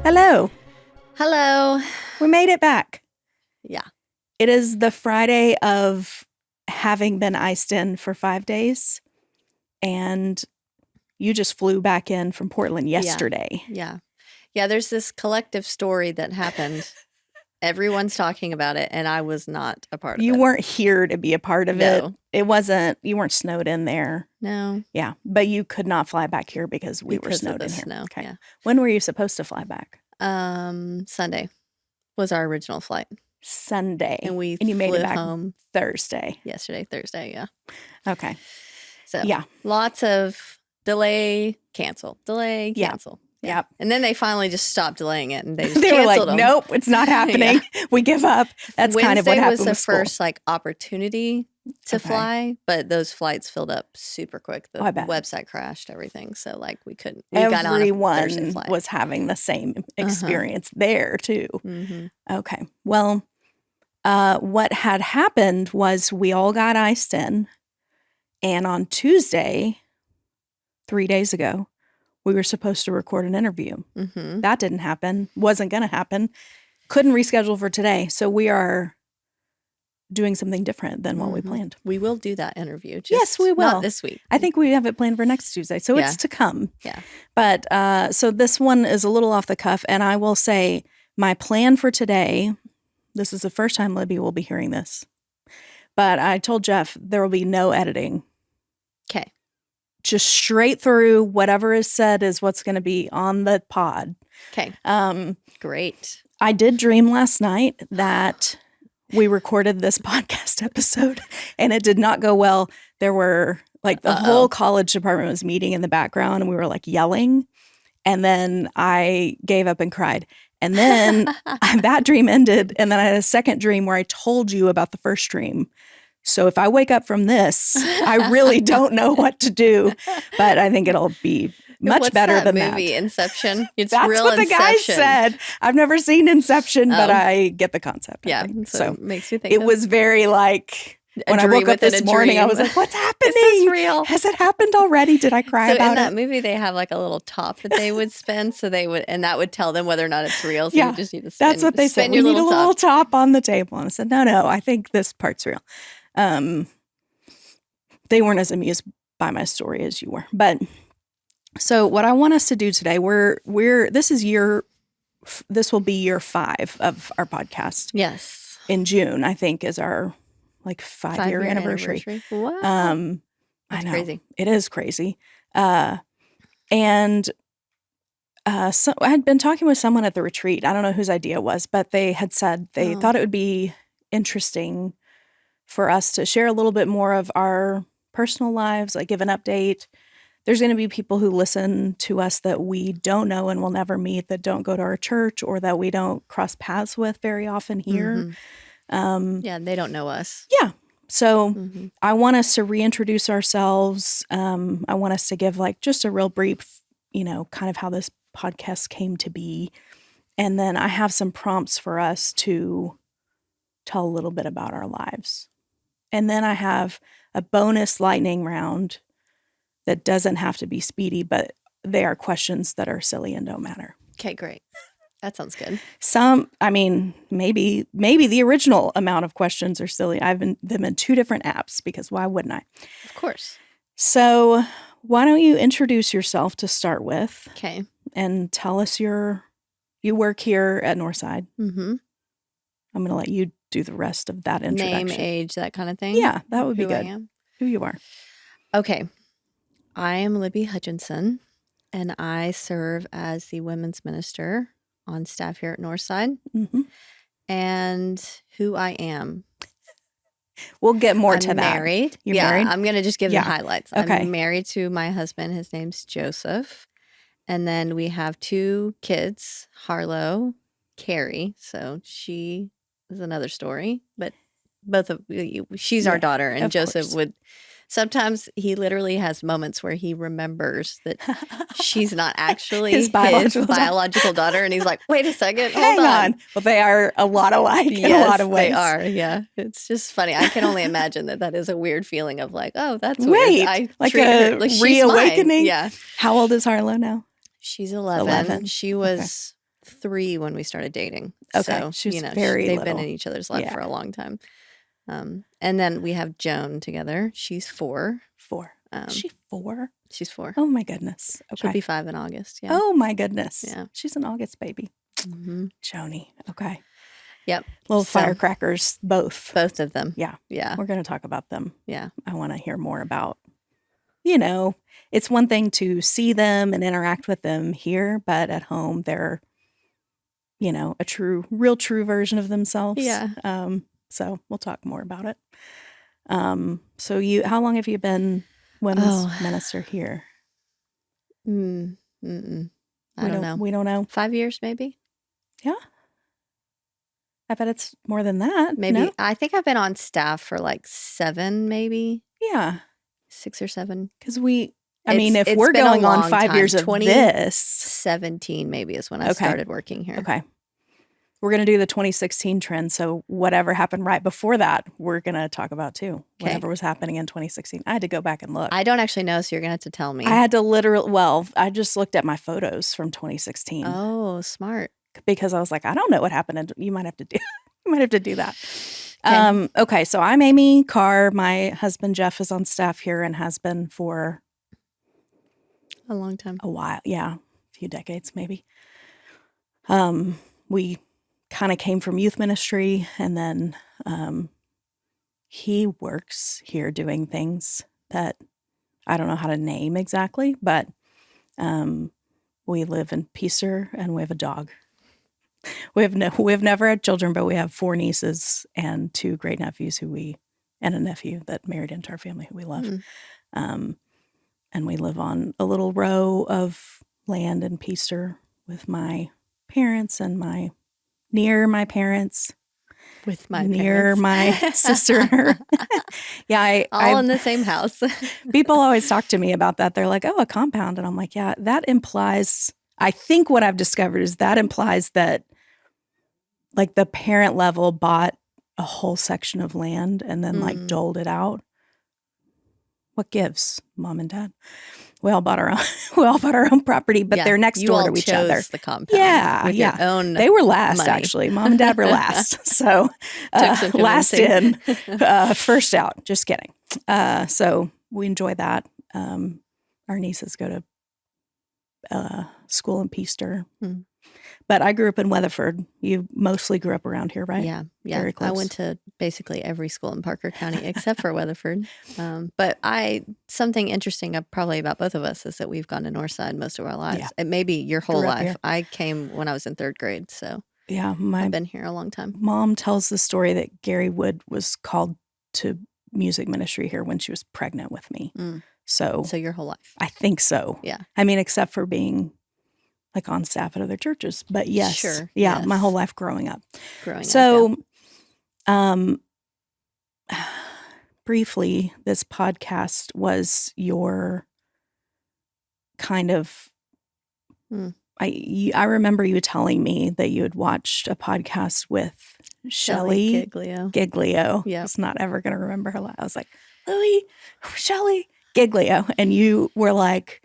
Hello. Hello. We made it back. Yeah. It is the Friday of having been iced in for 5 days. And you just flew back in from Portland yesterday. Yeah. There's this collective story that happened. Everyone's talking about it, and I was not a part of it. You weren't here to be a part of it. No. You weren't snowed in there. No. Yeah. But you could not fly back here because we were snowed in here. Snow. Okay. Yeah. When were you supposed to fly back? Sunday was our original flight. Sunday. And you made it back home Thursday. Thursday, yeah. Okay. So yeah. Lots of delay, cancel. Yeah. And then they finally just stopped delaying it, and they just they were like, them. Nope, it's not happening. We give up. That's kind of what happened was the with school. first opportunity to fly, but those flights filled up super quick. The website crashed, everything. So we couldn't. Everyone was having the same experience there too. Mm-hmm. Okay. Well, what had happened was we all got iced in, and on Tuesday, 3 days ago, we were supposed to record an interview. Mm-hmm. That didn't happen. Wasn't going to happen. Couldn't reschedule for today. So we are doing something different than what we planned. We will do that interview. Yes, we will. Not this week. I think we have it planned for next Tuesday. So it's to come. Yeah. But so this one is a little off the cuff. And I will say my plan for today, this is the first time Libby will be hearing this. But I told Jeff there will be no editing. Okay. Just straight through whatever is said is what's going to be on the pod. Okay. Great. I did dream last night that we recorded this podcast episode and it did not go well. There were the whole college department was meeting in the background and we were yelling. And then I gave up and cried. And then that dream ended. And then I had a second dream where I told you about the first dream. So if I wake up from this, I really don't know what to do, but I think it'll be much better than that. Movie Inception. It's That's real what Inception. The guy said. I've never seen Inception, but I get the concept. Yeah, so it makes me think. It was very when I woke up this morning, I was like, "What's happening? Is this real? Has it happened already? Did I cry about it?" So in that movie, they have a little top that they would spin, and that would tell them whether or not it's real. So you just need to spin. That's what they said. We need a little top on the table, and I said, "No, I think this part's real." They weren't as amused by my story as you were. But so what I want us to do today, this will be year 5 of our podcast. Yes. In June, I think, is our 5-year anniversary. Wow. That's crazy. It is crazy. So I had been talking with someone at the retreat. I don't know whose idea it was, but they had said they thought it would be interesting for us to share a little bit more of our personal lives, give an update. There's going to be people who listen to us that we don't know and will never meet, that don't go to our church or that we don't cross paths with very often here. Mm-hmm. They don't know us. Yeah. So I want us to reintroduce ourselves. I want us to give just a real brief, kind of how this podcast came to be. And then I have some prompts for us to tell a little bit about our lives. And then I have a bonus lightning round that doesn't have to be speedy, but they are questions that are silly and don't matter. Okay, great. That sounds good. Maybe the original amount of questions are silly. I've been them in 2 different apps because why wouldn't I? Of course. So why don't you introduce yourself to start with? Okay. And tell us you work here at Northside. Mm-hmm. I'm going to let you do the rest of that introduction. Name, age, that kind of thing? Yeah, that would be good. I am? Who you are. Okay. I am Libby Hutchinson, and I serve as the women's minister on staff here at Northside. Mm-hmm. And who I am. We'll get more to I'm that. Married. You're married? I'm going to just give the highlights. Okay. I'm married to my husband. His name's Joseph. And then we have 2 kids, Harlow, Carrie. So she is another story, but she's our daughter, and Joseph would sometimes he literally has moments where he remembers that she's not actually his biological daughter, and he's like, wait a second, hold on. Well, they are a lot alike in a lot of ways. They are, yeah. It's just funny. I can only imagine that is a weird feeling of oh, that's weird. I like a reawakening. Yeah. How old is Harlow now? She's 11. She was 3 when we started dating. Okay, So, she was very they've been little. in each other's life Yeah. for a long time. And then we have Joan together. She's 4. 4. Is she 4? She's 4. Oh my goodness. She'll Okay. be 5 in August. Yeah. Oh my goodness. Yeah. She's an August baby. Mm-hmm. Joni. Okay. Yep. Little firecrackers, both. Both of them. Yeah. Yeah. We're going to talk about them. Yeah. I want to hear more about, it's one thing to see them and interact with them here, but at home they're, a real true version of themselves. Yeah. So we'll talk more about it. So how long have you been women's minister here? I don't know. We don't know. 5 years, maybe. Yeah. I bet it's more than that. Maybe. No? I think I've been on staff for like 7, maybe. Yeah. 6 or 7. Because if we're going on 5 years of this. 2017 maybe is when I started working here. Okay. We're going to do the 2016 trend. So whatever happened right before that, we're going to talk about too. Okay. Whatever was happening in 2016. I had to go back and look. I don't actually know, so you're going to have to tell me. I had to I just looked at my photos from 2016. Oh, smart. Because I was like, I don't know what happened. And you might have to do that. Okay. So I'm Amy Carr. My husband, Jeff, is on staff here and has been for a long time. A while. Yeah. A few decades, maybe. We kind of came from youth ministry, and then he works here doing things that I don't know how to name exactly, but we live in Peacer and we have a dog. We've never had children, but we have 4 nieces and 2 great nephews and a nephew that married into our family who we love. Mm-hmm. And we live on a little row of land in Peacer with my parents and near my parents. With my near parents. My sister and her. Yeah, all in the same house. People always talk to me about that. They're like, "Oh, a compound," and I'm like, "Yeah." That implies. I think what I've discovered is that implies that, like, the parent level bought a whole section of land and then like doled it out. What gives, Mom and Dad? We all bought our own property, but they're next door to each other. The compound. Yeah, with your own they were last, money. actually. Mom and Dad were last. So last in, first out. Just kidding. So we enjoy that. Our nieces go to school in Peaster. But I grew up in Weatherford. You mostly grew up around here, right? Yeah. Very close. I went to basically every school in Parker County except for Weatherford. But something interesting probably about both of us is that we've gone to Northside most of our lives. Yeah. It may be your whole life. Here. I came when I was in 3rd grade, so yeah, I've been here a long time. Mom tells the story that Gary Wood was called to music ministry here when she was pregnant with me. So your whole life. I think so. Yeah. I mean, except for being like on staff at other churches. But yes. Sure. Yeah, yes. My whole life growing up. Briefly, this podcast was your kind of I remember you telling me that you had watched a podcast with Shelley Giglio. Yeah. I was not ever going to remember her. I was like, Shelley Giglio. And you were like,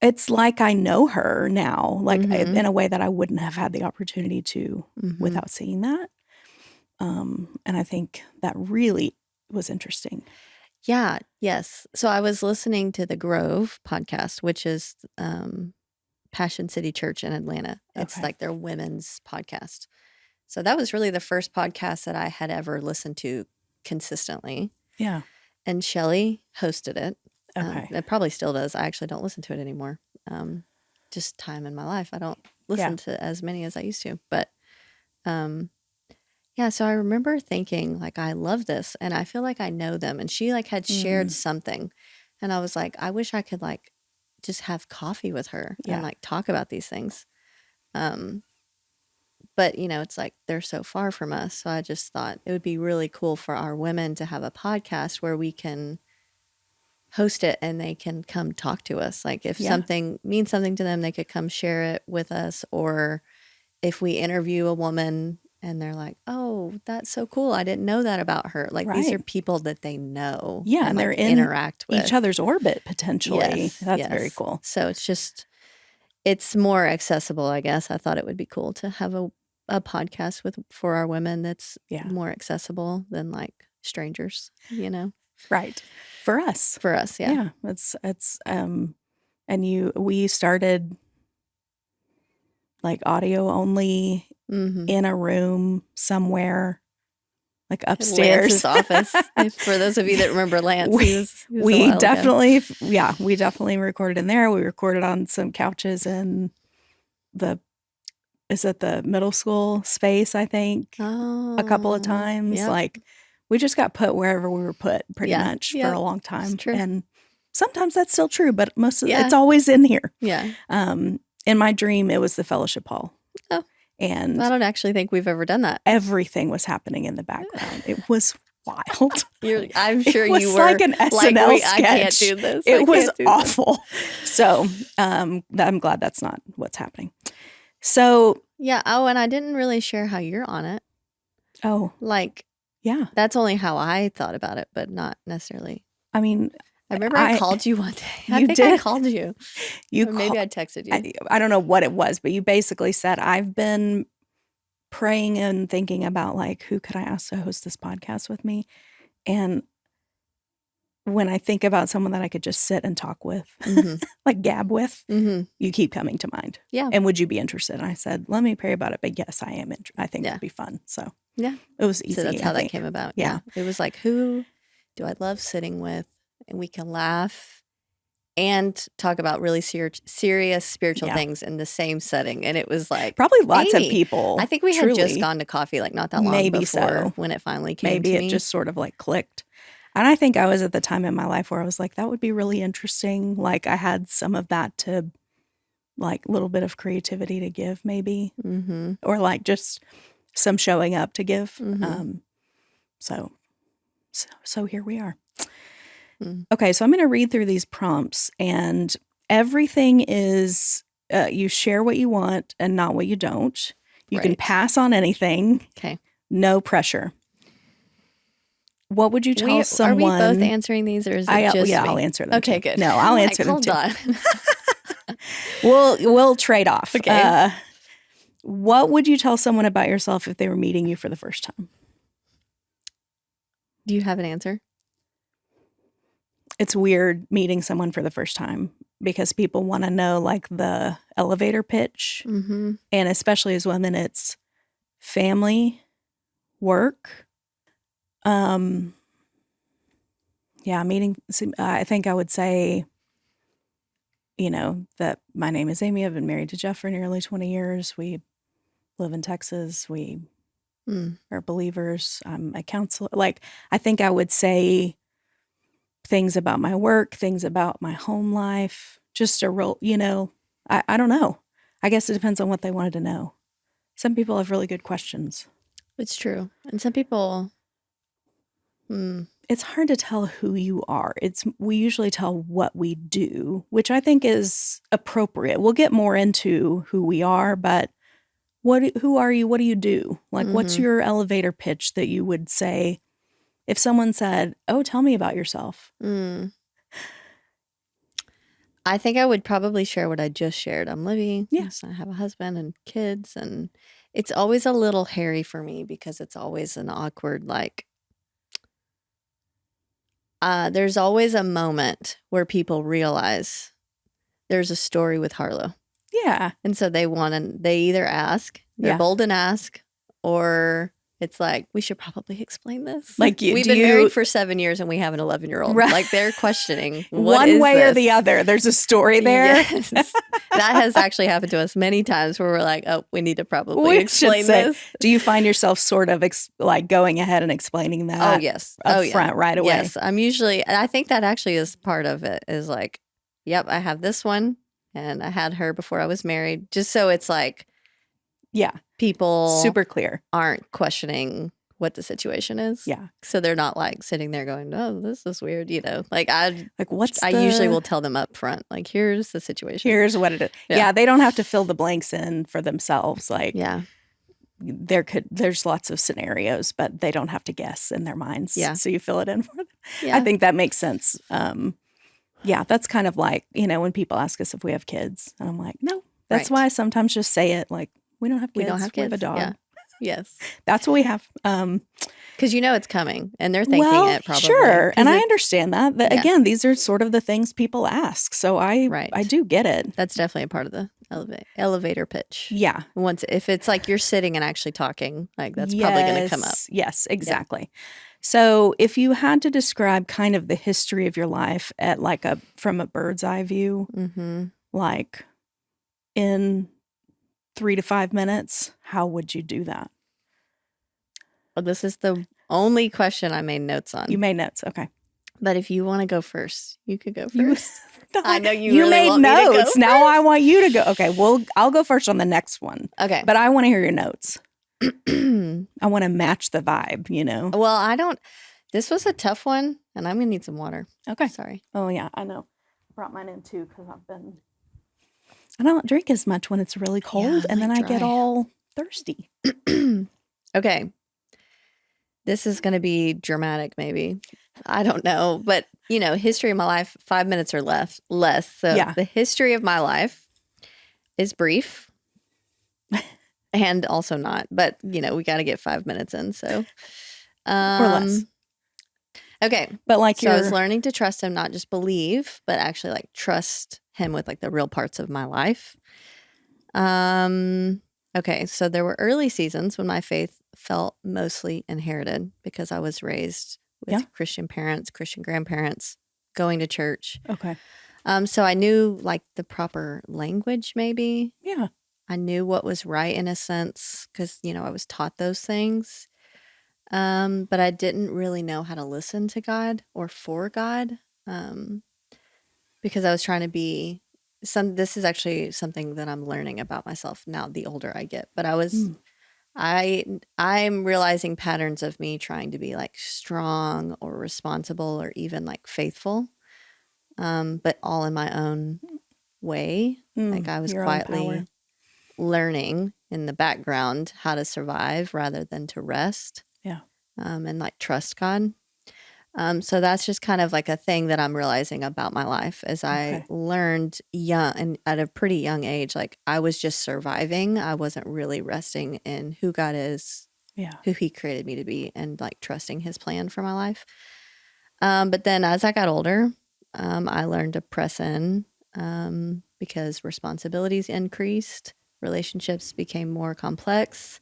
it's like I know her now, like in a way that I wouldn't have had the opportunity to without seeing that. And I think that really was interesting. Yeah. Yes. So I was listening to the Grove podcast, which is Passion City Church in Atlanta. It's like their women's podcast. So that was really the first podcast that I had ever listened to consistently. Yeah. And Shelley hosted it. Okay. It probably still does. I actually don't listen to it anymore. Just time in my life. I don't listen to as many as I used to. But so I remember thinking, like, I love this and I feel like I know them. And she like had shared something. And I was like, I wish I could like just have coffee with her and like talk about these things. But, it's like they're so far from us. So I just thought it would be really cool for our women to have a podcast where we can host it and they can come talk to us. Like if something means something to them, they could come share it with us. Or if we interview a woman and they're like, oh, that's so cool. I didn't know that about her. Like these are people that they know. Yeah. And they're like, interact with each other's orbit potentially. Yes, that's very cool. So it's just, it's more accessible, I guess. I thought it would be cool to have a podcast for our women that's more accessible than like strangers, Right. For us. For us, yeah. Yeah. It's and we started like audio only in a room somewhere, like upstairs. Lance's office. For those of you that remember Lance, we definitely recorded in there. We recorded on some couches in the middle school space, I think, a couple of times. Yep. Like we just got put wherever we were put pretty much for a long time. And sometimes that's still true, but it's always in here. Yeah. In my dream, it was the fellowship hall. Oh. And I don't actually think we've ever done that. Everything was happening in the background. It was wild. I'm sure it was you were like an SNL sketch. I can't do this. It was awful. So I'm glad that's not what's happening. So yeah. Oh, and I didn't really share how you're on it. Oh, like yeah. That's only how I thought about it, but not necessarily. I mean, I remember I called you one day. I think I called you. Maybe I texted you. I don't know what it was, but you basically said, I've been praying and thinking about like, who could I ask to host this podcast with me? And when I think about someone that I could just sit and talk with, like gab with, you keep coming to mind. Yeah. And would you be interested? And I said, let me pray about it. But yes, I am. I think it'd be fun. So yeah, it was easy. So that's how that came about. Yeah. It was like, who do I love sitting with? And we can laugh and talk about really serious spiritual things in the same setting. And it was like probably lots of people. I think we had just gone to coffee like not that long before when it finally came Maybe to me. It just sort of like clicked. And I think I was at the time in my life where I was like, that would be really interesting. Like I had some of that to like a little bit of creativity to give maybe. Or like just some showing up to give. So here we are. Okay, so I'm going to read through these prompts, and everything is you share what you want and not what you don't. You can pass on anything. Okay. No pressure. What would you tell someone? Are we both answering these, or is it just me? I'll answer them. Okay, too. good. No, I'll answer them too. Hold on. We'll trade off. Okay. What would you tell someone about yourself if they were meeting you for the first time? Do you have an answer? It's weird meeting someone for the first time because people want to know like the elevator pitch. And especially as women, it's family, work. Meeting, I think I would say, that my name is Amy. I've been married to Jeff for nearly 20 years. We live in Texas. We are believers. I'm a counselor. Like, I think I would say things about my work, things about my home life, just a real, I don't know. I guess it depends on what they wanted to know. Some people have really good questions. It's true. And some people, it's hard to tell who you are. We usually tell what we do, which I think is appropriate. We'll get more into who we are, but who are you? What do you do? Like, what's your elevator pitch that you would say if someone said, "Oh, tell me about yourself"? I think I would probably share what I just shared. I'm Libby. Yes, I have a husband and kids, and it's always a little hairy for me because it's always an awkward, like, there's always a moment where people realize there's a story with Harlow. Yeah. And so they either ask, they're bold and ask, or it's like, we should probably explain this. Like, we've been married for 7 years and we have an 11-year-old. Right. Like, they're questioning one way or the other. There's a story there. Yes. That has actually happened to us many times where we're like, oh, we need to probably explain this. Do you find yourself sort of like going ahead and explaining that? Oh, yes. Up front right away? Yes. I'm usually, and I think that actually is part of it, is like, yep, I have this one and I had her before I was married. Just so it's like, people super clear, aren't questioning what the situation is. Yeah. So they're not like sitting there going, oh, this is weird, Like I usually will tell them up front, like, here's the situation. Here's what it is. Yeah, they don't have to fill the blanks in for themselves. Like, there's lots of scenarios, but they don't have to guess in their minds. Yeah. So you fill it in for them. Yeah. I think that makes sense. That's kind of like, when people ask us if we have kids, and I'm like, no, That's Right. why I sometimes just say it like, we don't have kids. We don't have We have a kids. dog. Yeah. Yes. That's what we have. Because it's coming and they're thinking Well, it probably. sure. And I understand that. But Yeah. again, these are sort of the things people ask. So I Right. do get it. That's definitely a part of the elevator pitch. Yeah. If it's like you're sitting and actually talking, like that's probably going to come up. Yes, exactly. Yeah. So if you had to describe kind of the history of your life at like from a bird's eye view, like in 3 to 5 minutes, how would you do that? Well, this is the only question I made notes on. You made notes, okay. But if you want to go first, you could go first. I know you really made want notes. Me to go first. Now I want you to go. Okay, well, I'll go first on the next one. Okay. But I want to hear your notes. I want to match the vibe, you know? Well, this was a tough one, and I'm going to need some water. Okay. Sorry. Oh, yeah, I know. I brought mine in too because I don't drink as much when it's really cold, and then I get all thirsty. Okay. This is going to be dramatic, maybe. I don't know. But, history of my life, 5 minutes or less. So the history of my life is brief and also not. But, we got to get 5 minutes in. So, or less. Okay. But I was learning to trust him, not just believe, but actually like trust him with like the real parts of my life. Okay. So there were early seasons when my faith felt mostly inherited because I was raised with Christian parents, Christian grandparents, going to church. Okay. So I knew like the proper language, maybe. Yeah. I knew what was right in a sense because, I was taught those things. But I didn't really know how to listen to God or for God, because I was trying to be this is actually something that I'm learning about myself now, the older I get, but I'm realizing patterns of me trying to be like strong or responsible or even like faithful, but all in my own way. Like I was quietly learning in the background how to survive rather than to rest. Yeah. And like trust God. So that's just kind of like a thing that I'm realizing about my life as I learned young and at a pretty young age, like I was just surviving. I wasn't really resting in who God is, who he created me to be, and like trusting his plan for my life. But then as I got older, I learned to press in because responsibilities increased, relationships became more complex.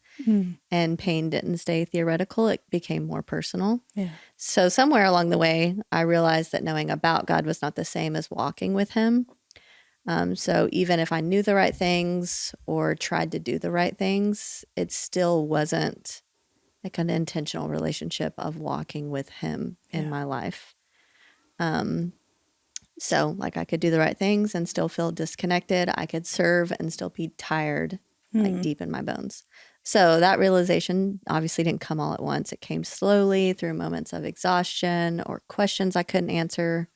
And pain didn't stay theoretical. It became more personal. Yeah. So somewhere along the way, I realized that knowing about God was not the same as walking with him. So even if I knew the right things or tried to do the right things, it still wasn't like an intentional relationship of walking with him in my life. So like I could do the right things and still feel disconnected. I could serve and still be tired, like deep in my bones. So that realization obviously didn't come all at once. It came slowly through moments of exhaustion or questions I couldn't answer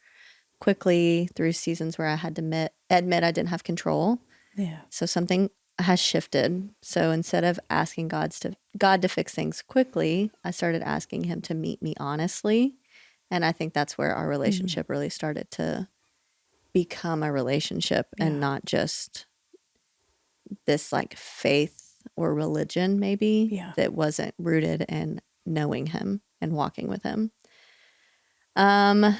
quickly, through seasons where I had to admit I didn't have control. Yeah. So something has shifted. So instead of asking God to fix things quickly, I started asking him to meet me honestly. And I think that's where our relationship really started to become a relationship and not just this like faith or religion maybe that wasn't rooted in knowing him and walking with him.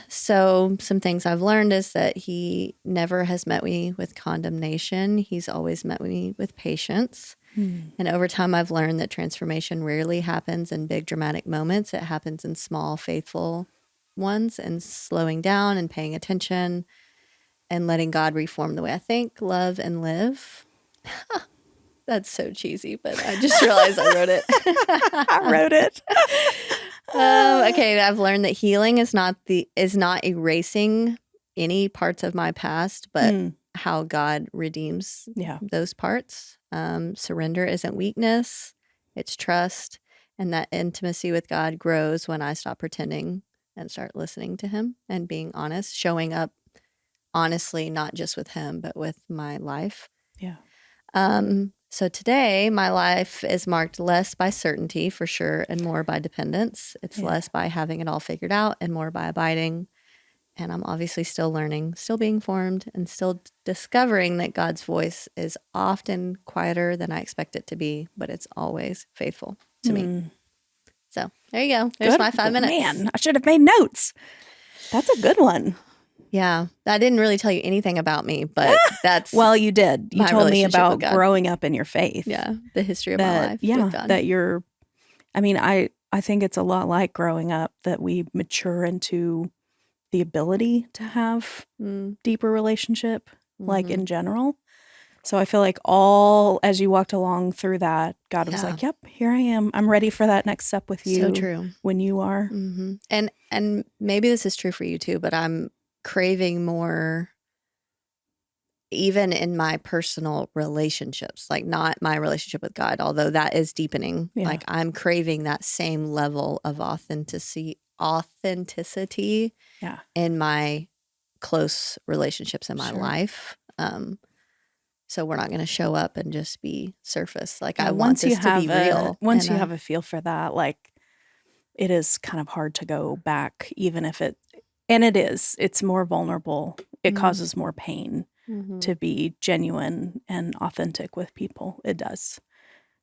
So some things I've learned is that he never has met me with condemnation. He's always met me with patience. And over time, I've learned that transformation rarely happens in big dramatic moments. It happens in small, faithful ones, and slowing down and paying attention and letting God reform the way I think, love, and live. That's so cheesy, but I just realized I wrote it. I wrote it. Okay, I've learned that healing is not erasing any parts of my past, but how God redeems those parts. Surrender isn't weakness, it's trust. And that intimacy with God grows when I stop pretending and start listening to him and being honest, showing up honestly, not just with him, but with my life. Yeah. So today, my life is marked less by certainty, for sure, and more by dependence. It's less by having it all figured out and more by abiding And I'm obviously still learning, still being formed, and still discovering that God's voice is often quieter than I expect it to be, but it's always faithful to me. So there you go. There's Good. my 5 minutes. Man, I should have made notes. That's a good one. Yeah. I didn't really tell you anything about me, but that's Well, you did. You my told me relationship about with God. growing up in your faith. Yeah. The history of my life Yeah, with God. that you're, I mean, I think it's a lot like growing up that we mature into the ability to have deeper relationship, like in general. So I feel like as you walked along through that, God was like, yep, here I am. I'm ready for that next step with you. So true. When you are. Mm-hmm. And maybe this is true for you too, but I'm craving more even in my personal relationships, like not my relationship with God, although that is deepening. Yeah. Like I'm craving that same level of authenticity in my close relationships in my life. So we're not going to show up and just be surface. Like I want this to be real. Once you have a feel for that, like it is kind of hard to go back, even if it's more vulnerable. It causes more pain to be genuine and authentic with people. It does.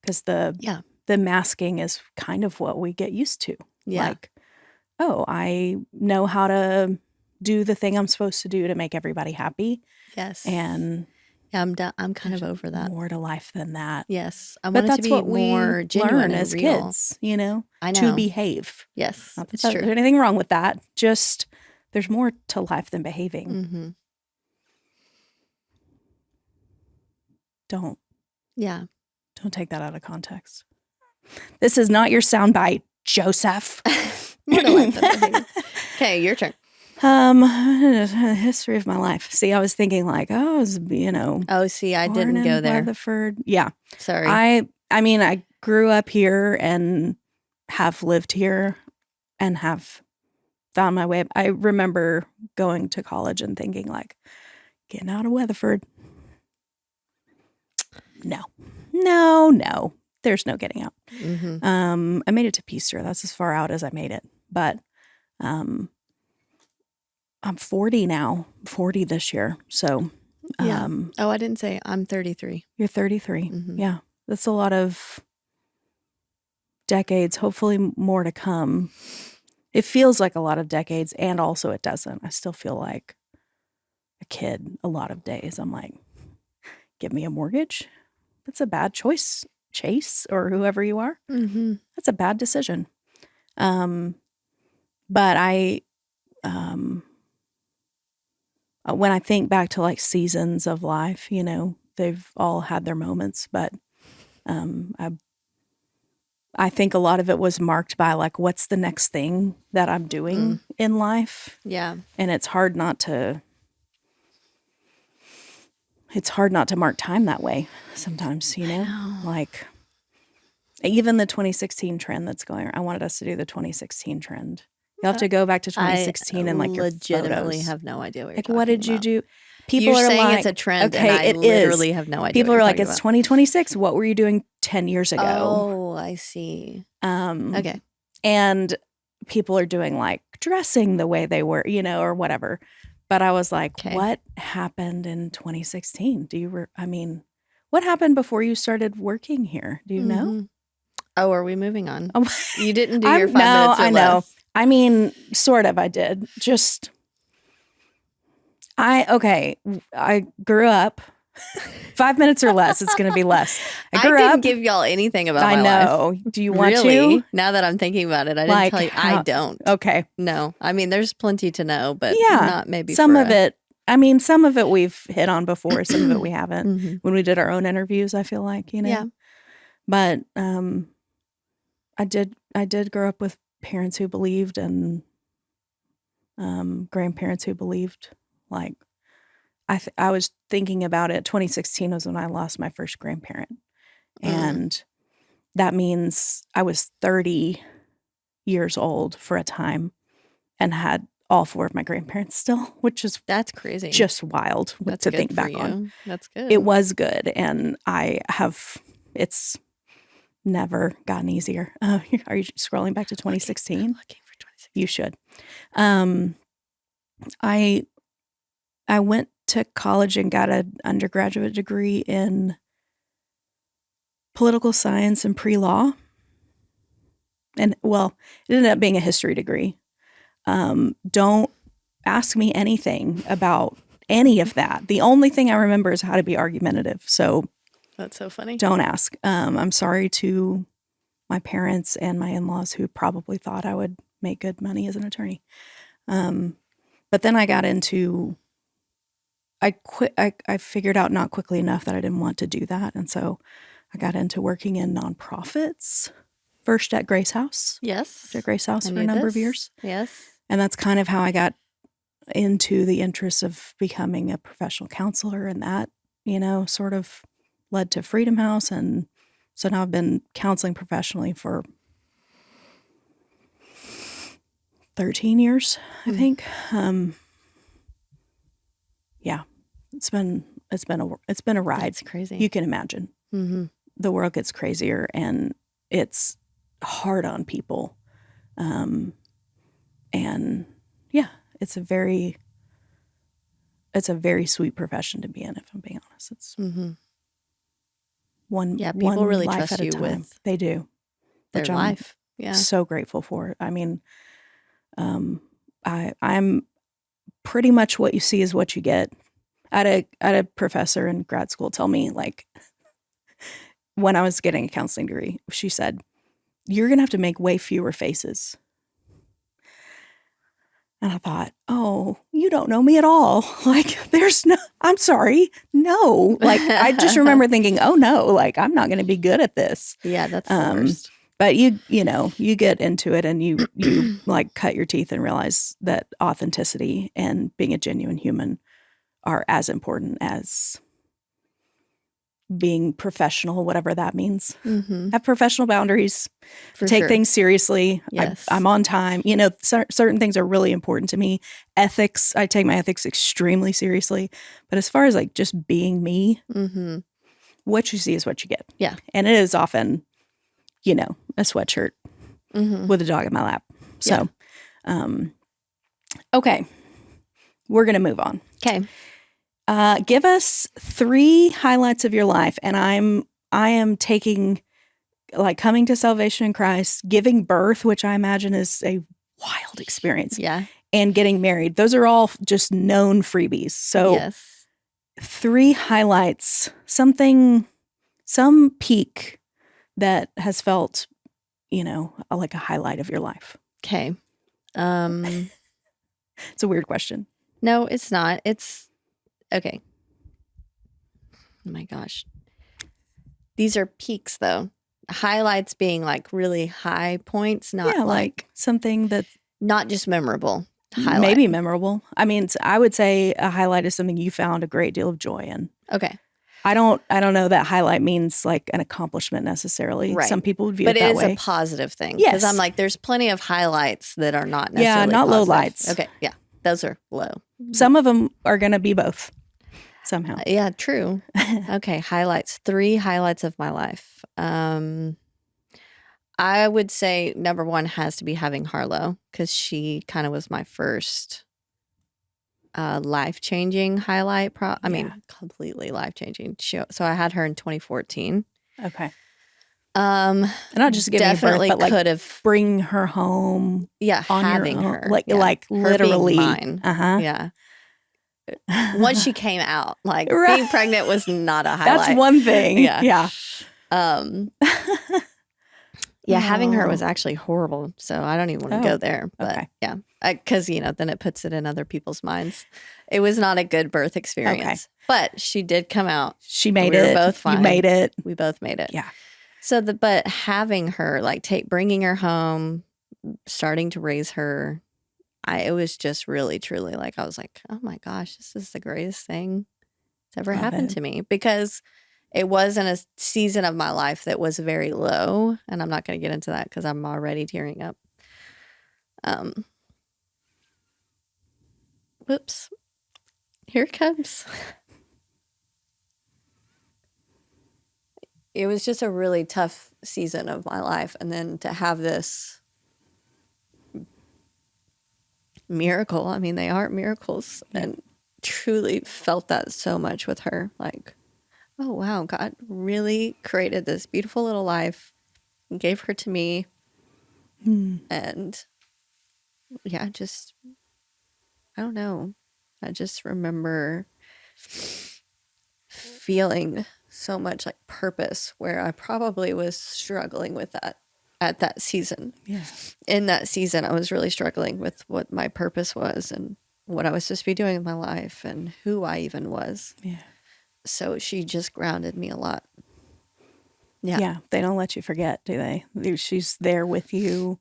Because the masking is kind of what we get used to. Yeah. Like, oh, I know how to do the thing I'm supposed to do to make everybody happy. Yes. And I'm kind of over that. More to life than that. Yes. I want it to be more genuine and as real. Kids, you know? I know. To behave. Yes. Not that it's true. There's anything wrong with that. Just there's more to life than behaving. Mm-hmm. Don't take that out of context. This is not your soundbite, Joseph. More to life than behaving. Okay, your turn. History of my life. See, I was thinking like, I was, Oh, see, I didn't go there. Weatherford. Yeah. Sorry. I mean, I grew up here and have lived here and have found my way. I remember going to college and thinking like, getting out of Weatherford. No. There's no getting out. Mm-hmm. I made it to Peaster. That's as far out as I made it. But I'm 40 now. 40 this year. So yeah. I didn't say I'm 33. You're 33. Mm-hmm. Yeah. That's a lot of decades, hopefully more to come. It feels like a lot of decades, and also it doesn't. I still feel like a kid a lot of days. I'm like, give me a mortgage? That's a bad choice, Chase, or whoever you are. Mm-hmm. That's a bad decision. But when I think back to like seasons of life, they've all had their moments, but I think a lot of it was marked by like, what's the next thing that I'm doing in life? Yeah. And it's hard not to mark time that way sometimes, like even the 2016 trend that's going, I wanted us to do the 2016 trend. You'll have to go back to 2016 and like your legitimately photos. have no idea what you're like, what did you about. you do? People You're are saying like, it's a trend, okay, and I literally have no idea. People are like, it's 2026. What were you doing 10 years ago? Oh, I see. Okay. And people are doing like dressing the way they were, or whatever. But I was like, what happened in 2016? What happened before you started working here? Do you know? Oh, are we moving on? You didn't do your 5 minutes or I know. less. I mean, sort of, I did. Just, I grew up 5 minutes or less. It's going to be less. I didn't give y'all anything about my life. I know. Do you want really? to? Now that I'm thinking about it, I didn't tell you. I don't. Okay. No. I mean, there's plenty to know, but not maybe some of it. I mean, some of it we've hit on before. Some of it we haven't. When we did our own interviews, I feel like, Yeah. But I did grow up with parents who believed and grandparents who believed. Like, I was thinking about it. 2016 was when I lost my first grandparent. And that means I was 30 years old for a time and had all 4 of my grandparents still, which is that's crazy. Just wild to think back on. That's good. It was good. And it's never gotten easier. Are you scrolling back to 2016? I'm looking for 2016. You should. I went to college and got an undergraduate degree in political science and pre-law. And well, it ended up being a history degree. Don't ask me anything about any of that. The only thing I remember is how to be argumentative. So That's so funny. don't ask. I'm sorry to my parents and my in-laws who probably thought I would make good money as an attorney. But then I got into, I figured out not quickly enough that I didn't want to do that. And so I got into working in nonprofits, first at Grace House. Yes. At Grace House I for knew a number of this. years. Yes. And that's kind of how I got into the interest of becoming a professional counselor. And that, sort of led to Freedom House. And so now I've been counseling professionally for 13 years, I think. Yeah, it's been a ride. That's crazy. You can imagine. Mm-hmm. The world gets crazier and it's hard on people. And yeah, it's a very sweet profession to be in, if I'm being honest. It's one people really life trust at a you time. with They do. their which life. I'm so grateful for. I mean, I'm pretty much what you see is what you get. I had a professor in grad school tell me, like, when I was getting a counseling degree, she said, "You're going to have to make way fewer faces." And I thought, "Oh, you don't know me at all. Like, I'm sorry. No." Like, I just remember thinking, "Oh no, like, I'm not going to be good at this." Yeah, that's the worst. But you get into it and you like cut your teeth and realize that authenticity and being a genuine human are as important as being professional, whatever that means. Have professional boundaries, take things seriously. Yes. I'm on time. Certain things are really important to me. Ethics, I take my ethics extremely seriously. But as far as like just being me, what you see is what you get. Yeah. And it is often, a sweatshirt with a dog in my lap. So, okay, we're going to move on. Okay. Give us 3 highlights of your life. And I am taking, like, coming to salvation in Christ, giving birth, which I imagine is a wild experience. Yeah. And getting married. Those are all just known freebies. So yes. 3 highlights, some peak that has felt, like a highlight of your life. Okay. It's a weird question. No, it's not. It's okay. Oh my gosh. These are peaks though. Highlights being like really high points, not like something that's not just memorable. Highlight. Maybe memorable. I mean, I would say a highlight is something you found a great deal of joy in. Okay. I don't know that highlight means like an accomplishment necessarily. Right. Some people would view it that way. But it is a positive thing. Yes. Because I'm like, there's plenty of highlights that are not necessarily not positive. low lights. Okay. Yeah. Those are low. Some of them are going to be both somehow. Yeah, true. Okay. Highlights. 3 highlights of my life. I would say number 1 has to be having Harlow because she kind of was my first life-changing highlight. I mean, completely life-changing. So I had her in 2014. Okay. And not just giving definitely birth, but could have bring her home. Yeah, on having your own, her, like her literally being mine. Yeah. Once she came out, like Right. being pregnant was not a highlight. That's one thing. Yeah. Yeah, having her was actually horrible. So I don't even want to go there. But yeah, because, then it puts it in other people's minds. It was not a good birth experience. Okay. But she did come out. She made it. We were both fine. You made it. We both made it. Yeah. So, but having her, like bringing her home, starting to raise her, it was just really, truly like, I was like, oh my gosh, this is the greatest thing that's ever happened to me. Because it was in a season of my life that was very low. And I'm not going to get into that because I'm already tearing up. Whoops. Here it comes. It was just a really tough season of my life. And then to have this miracle. I mean, they are miracles, and truly felt that so much with her. Like, oh, wow, God really created this beautiful little life and gave her to me. And yeah, just, I don't know. I just remember feeling so much like purpose, where I probably was struggling with that at that season. Yeah. In that season, I was really struggling with what my purpose was and what I was supposed to be doing in my life and who I even was. Yeah. So she just grounded me a lot. Yeah. Yeah. They don't let you forget, do they? She's there with you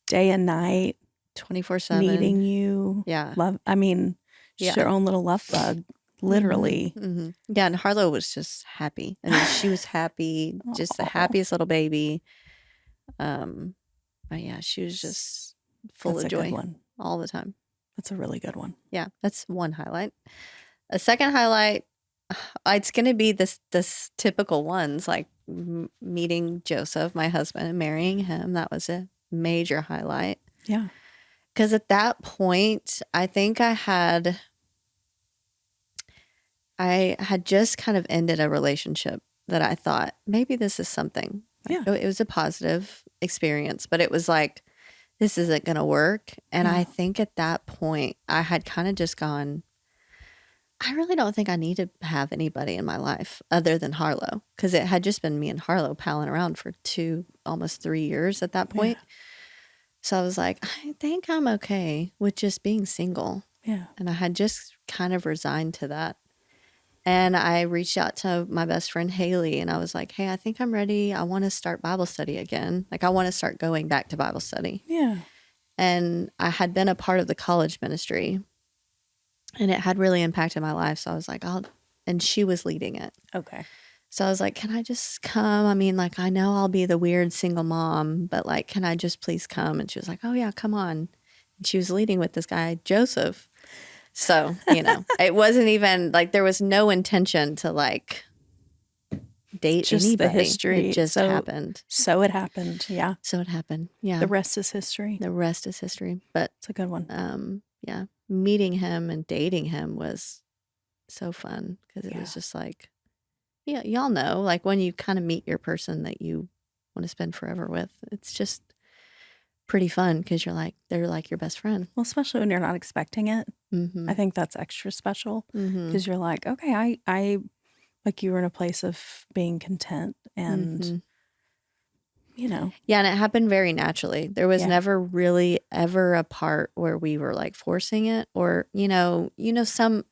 day and night, 24/7. needing you. Yeah. Love. I mean, she's her own little love bug, literally. Mm-hmm. Yeah. And Harlow was just happy. I mean, she was happy, just the happiest little baby. But yeah, she was just full That's of a joy good one. all the time. That's a really good one. Yeah, that's one highlight. A second highlight, it's going to be this typical ones, like meeting Joseph, my husband, and marrying him. That was a major highlight. Yeah. Because at that point, I think I had just kind of ended a relationship that I thought maybe this is something. Yeah. It was a positive experience, but it was like, this isn't going to work. And I think at that point, I had kind of just gone, I really don't think I need to have anybody in my life other than Harlow, because it had just been me and Harlow palling around for almost 3 years at that point. Yeah. So I was like, I think I'm okay with just being single. Yeah. And I had just kind of resigned to that. And I reached out to my best friend, Haley, and I was like, hey, I think I'm ready. I want to start Bible study again. Like, I want to start going back to Bible study. Yeah. And I had been a part of the college ministry, and it had really impacted my life. So I was like, and she was leading it. Okay. So I was like, can I just come? I mean, like, I know I'll be the weird single mom, but like, can I just please come? And she was like, oh yeah, come on. And she was leading with this guy, Joseph. So, it wasn't even like, there was no intention to like date just anybody. The history. It just happened. So it happened. Yeah. So it happened. Yeah. The rest is history. The rest is history. But it's a good one. Yeah. Meeting him and dating him was so fun, because it was just like, yeah, y'all know, like when you kind of meet your person that you want to spend forever with, it's just pretty fun, because they're like your best friend. Well, especially when you're not expecting it. Mm-hmm. I think that's extra special, because you're like, okay, I like, you were in a place of being content and, Yeah, and it happened very naturally. There was never really ever a part where we were like forcing it, or, some,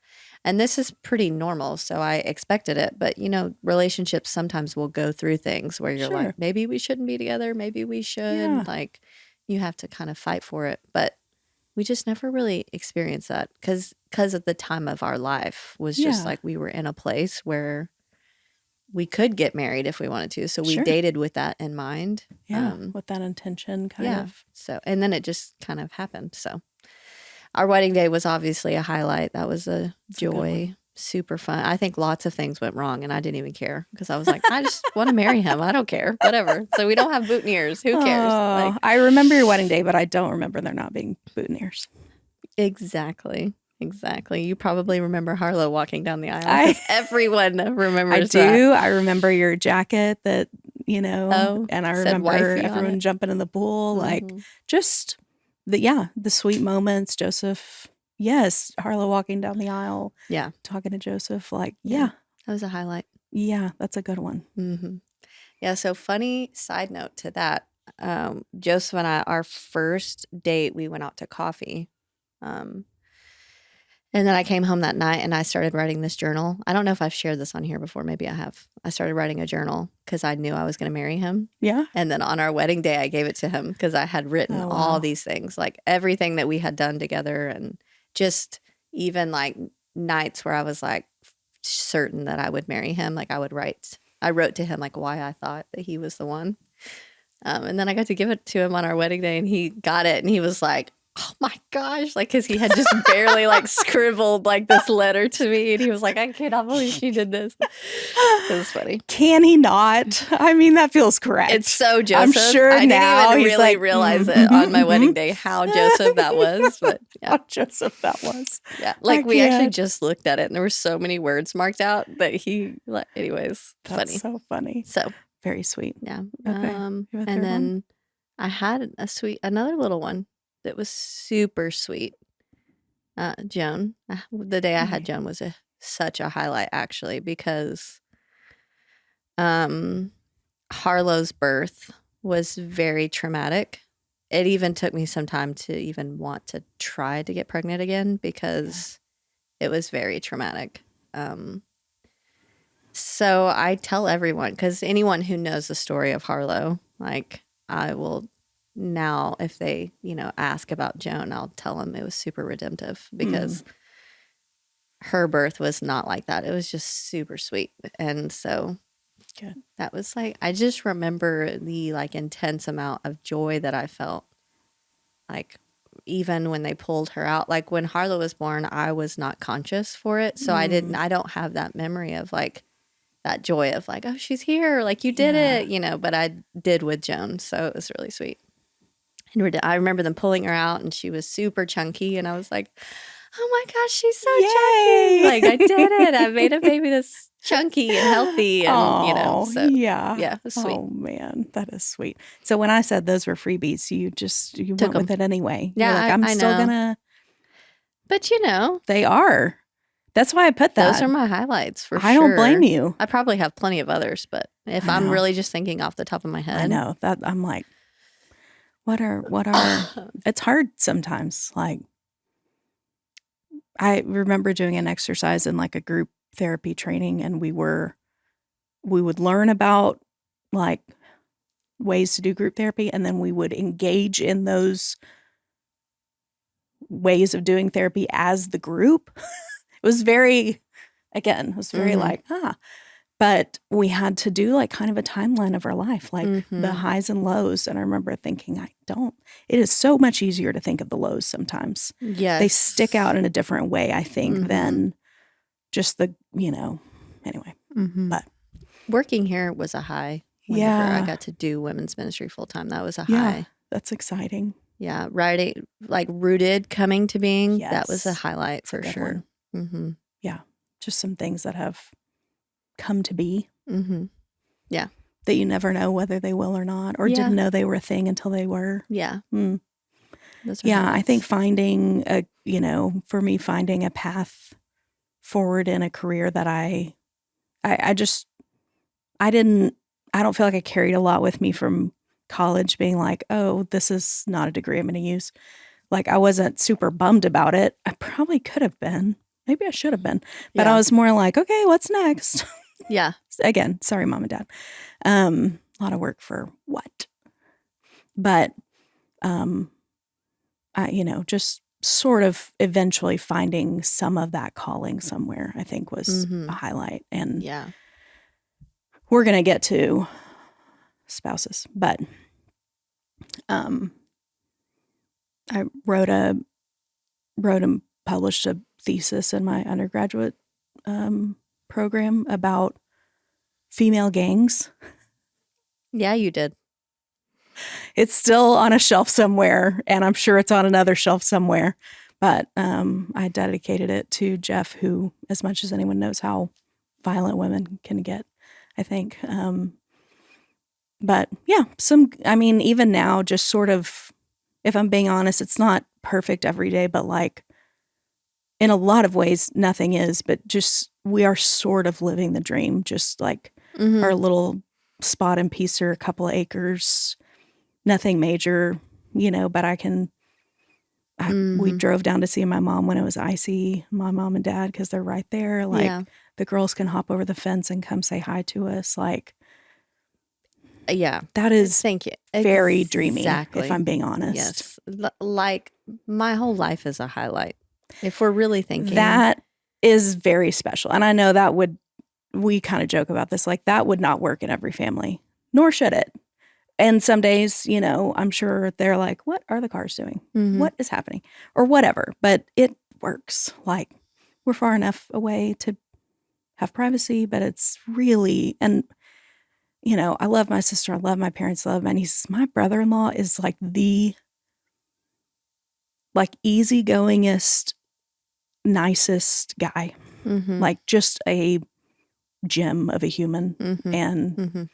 and this is pretty normal, so I expected it, but, relationships sometimes will go through things where you're like, maybe we shouldn't be together, maybe we should. Yeah. Like, you have to kind of fight for it. But we just never really experienced that, because of the time of our life was just like, we were in a place where we could get married if we wanted to. So we dated with that in mind. Yeah, with that intention kind of. So, and then it just kind of happened. So our wedding day was obviously a highlight. That was a joy. Super fun. I think lots of things went wrong, and I didn't even care, because I was like, I just want to marry him. I don't care. Whatever. So we don't have boutonnieres. Who cares? Oh, I remember your wedding day, but I don't remember there not being boutonnieres. Exactly. You probably remember Harlow walking down the aisle, because everyone remembers I do. I remember your jacket that, and I remember everyone jumping in the pool, like just the sweet moments. Joseph. Yes, Harlow walking down the aisle. Yeah. Talking to Joseph. Like, That was a highlight. Yeah, that's a good one. Mm-hmm. Yeah, so funny side note to that. Joseph and I, our first date, we went out to coffee. And then I came home that night and I started writing this journal. I don't know if I've shared this on here before. Maybe I have. I started writing a journal because I knew I was going to marry him. Yeah. And then on our wedding day, I gave it to him because I had written all these things, like everything that we had done together, and just even like nights where I was like certain that I would marry him. Like I wrote to him like why I thought that he was the one. And then I got to give it to him on our wedding day, and he got it, and he was like, oh my gosh, like, because he had just barely like scribbled like this letter to me, and he was like, I cannot believe she did this. It was funny. Can he not? I mean, that feels correct. It's so Joseph. I'm sure I now didn't even he's really like, realize it on my wedding day how Joseph that was. But yeah, how Joseph that was. yeah, like we can't. actually just looked at it, and there were so many words marked out that he. Anyways, That's funny. so funny. So very sweet. yeah. Okay. And then I had another little one that was super sweet. Joan. The day I had Joan was such a highlight, actually, because Harlow's birth was very traumatic. It even took me some time to even want to try to get pregnant again because it was very traumatic. So I tell everyone, because anyone who knows the story of Harlow, like I will now, if they, ask about Joan, I'll tell them it was super redemptive because her birth was not like that. It was just super sweet. And so that was like, I just remember the like intense amount of joy that I felt. Like even when they pulled her out, like when Harlow was born, I was not conscious for it. So I don't have that memory of like that joy of like, oh, she's here. Like you did it, but I did with Joan. So it was really sweet. And I remember them pulling her out and she was super chunky. And I was like, oh my gosh, she's so chunky. Like I did it. I made a baby that's chunky and healthy. And, so yeah, it was sweet. Oh man, that is sweet. So when I said those were freebies, you went with it anyway. Yeah, you're like, I'm still gonna. But they are. That's why I put that. Those are my highlights for sure. I don't blame you. I probably have plenty of others, but if I'm really just thinking off the top of my head. I know that I'm like, what are, it's hard sometimes. Like I remember doing an exercise in like a group therapy training and we would learn about like ways to do group therapy and then we would engage in those ways of doing therapy as the group. It was very like, but we had to do like kind of a timeline of our life, like the highs and lows. And I remember thinking, it is so much easier to think of the lows sometimes. Yes. They stick out in a different way, I think, than just the, anyway. But working here was a high. Whenever I got to do women's ministry full time, that was a high. That's exciting. Yeah. Writing, like Rooted coming to being, that was a highlight for sure. Yeah. Just some things that have come to be. Yeah. That you never know whether they will or not, or didn't know they were a thing until they were. Yeah. I think finding finding a path forward in a career that I don't feel like I carried a lot with me from college being like, oh, this is not a degree I'm going to use. Like I wasn't super bummed about it. I probably could have been. Maybe I should have been. But I was more like, okay, what's next? Yeah. Again, sorry, mom and dad. A lot of work for what? But, just sort of eventually finding some of that calling somewhere, I think was a highlight. And we're going to get to spouses, but I wrote and published a thesis in my undergraduate program about female gangs. Yeah, you did. It's still on a shelf somewhere, and I'm sure it's on another shelf somewhere. But I dedicated it to Jeff, who, as much as anyone knows how violent women can get, I think. But yeah, even now, just sort of, if I'm being honest, it's not perfect every day, but like, in a lot of ways, nothing is, but just we are sort of living the dream, just like our little spot and piece or a couple of acres, nothing major, but we drove down to see my mom when it was icy, my mom and dad, because they're right there. Like the girls can hop over the fence and come say hi to us. Like, that is thank you. Very dreamy, if I'm being honest. Yes. Like my whole life is a highlight. If we're really thinking. That is very special. And I know we kind of joke about this, like that would not work in every family, nor should it. And some days, you know, I'm sure they're like, what are the cars doing? What is happening? Or whatever. But it works. Like, we're far enough away to have privacy, but it's really, and, you know, I love my sister. I love my parents. I love my nieces. My brother-in-law is like the, like, easygoingest, nicest guy. Like, just a gem of a human. And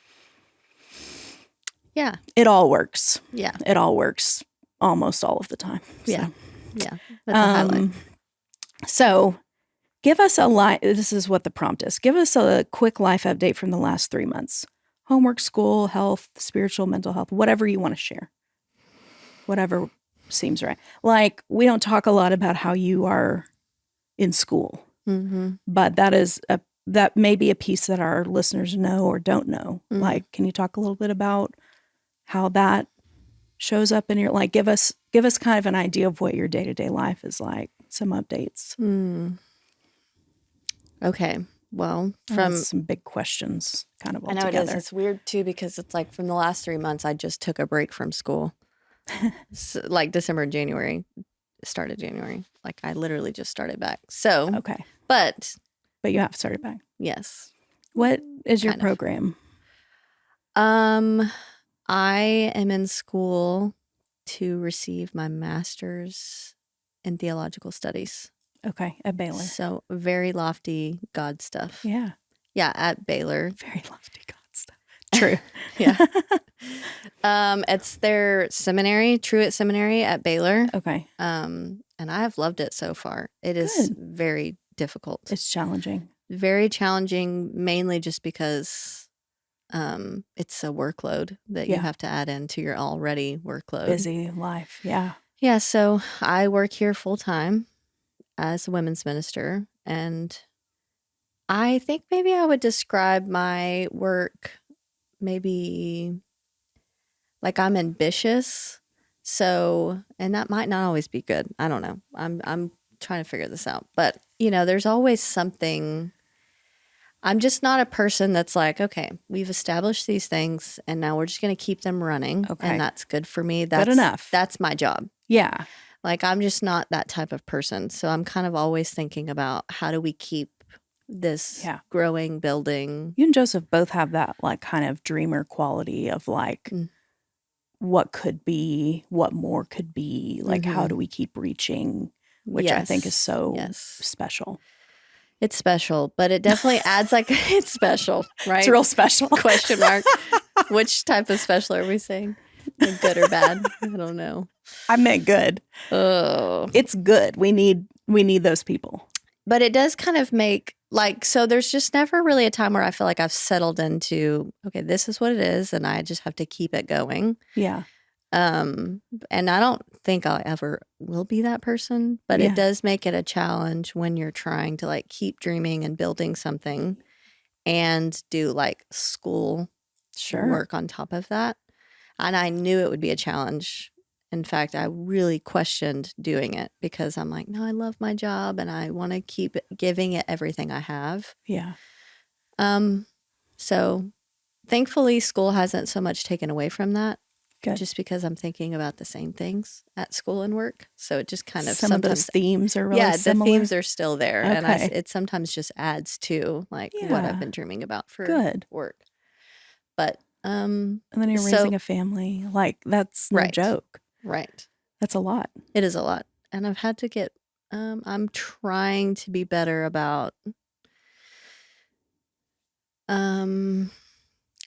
yeah, it all works. Yeah. It all works almost all of the time. Yeah. So. Yeah. That's a highlight. So give us a this is what the prompt is. Give us a quick life update from the last 3 months. Homework, school, health, spiritual, mental health, whatever you want to share. Whatever seems right. Like, we don't talk a lot about how you are in school. But that may be a piece that our listeners know or don't know. Like, can you talk a little bit about how that shows up in your, like, give us kind of an idea of what your day-to-day life is like, some updates. Okay. Well, That's some big questions kind of all I know together. it is. It's weird too, because it's like from the last 3 months, I just took a break from school. So, like December and January, started January. Like, I literally just started back. So, Okay. But you have started back. Yes. What is your Kind of. program? I am in school to receive my master's in theological studies. Okay, at Baylor. So very lofty God stuff. Yeah. Yeah, at Baylor. Very lofty God stuff. True. Yeah. It's their seminary, Truett Seminary at Baylor. Okay. And I have loved it so far. It is very difficult. It's challenging. Very challenging, mainly just because it's a workload that you have to add into your already workload. Busy life. Yeah. Yeah. So I work here full time as a women's minister. And I think maybe I would describe my work maybe like I'm ambitious. So, and that might not always be good. I don't know. I'm trying to figure this out. But, you know, there's always something. I'm just not a person that's like, okay, we've established these things and now we're just going to keep them running. Okay. And that's good for me. That's good enough. That's my job. Yeah. Like, I'm just not that type of person. So I'm kind of always thinking about how do we keep this growing, building. You and Joseph both have that, like, kind of dreamer quality of, like, what could be, what more could be, like, how do we keep reaching, which I think is so special. It's special, but it definitely adds, like, it's special, right? It's real special. Question mark. Which type of special are we saying? Like, good or bad? I don't know. I meant good. Oh. It's good. We need those people. But it does kind of make, like, so there's just never really a time where I feel like I've settled into, okay, this is what it is, and I just have to keep it going. Yeah. And I don't think I ever will be that person, but it does make it a challenge when you're trying to, like, keep dreaming and building something and do, like, school work on top of that. And I knew it would be a challenge. In fact, I really questioned doing it because I'm like, no, I love my job and I want to keep giving it everything I have. Yeah. So thankfully, school hasn't so much taken away from that. Good. Just because I'm thinking about the same things at school and work. So it just kind of some of those themes are really similar. The themes are still there. Okay. And it sometimes just adds to, like, what I've been dreaming about for work. But and then you're raising a family. Like, that's no joke. Right. That's a lot. It is a lot. And I've had to get, I'm trying to be better about,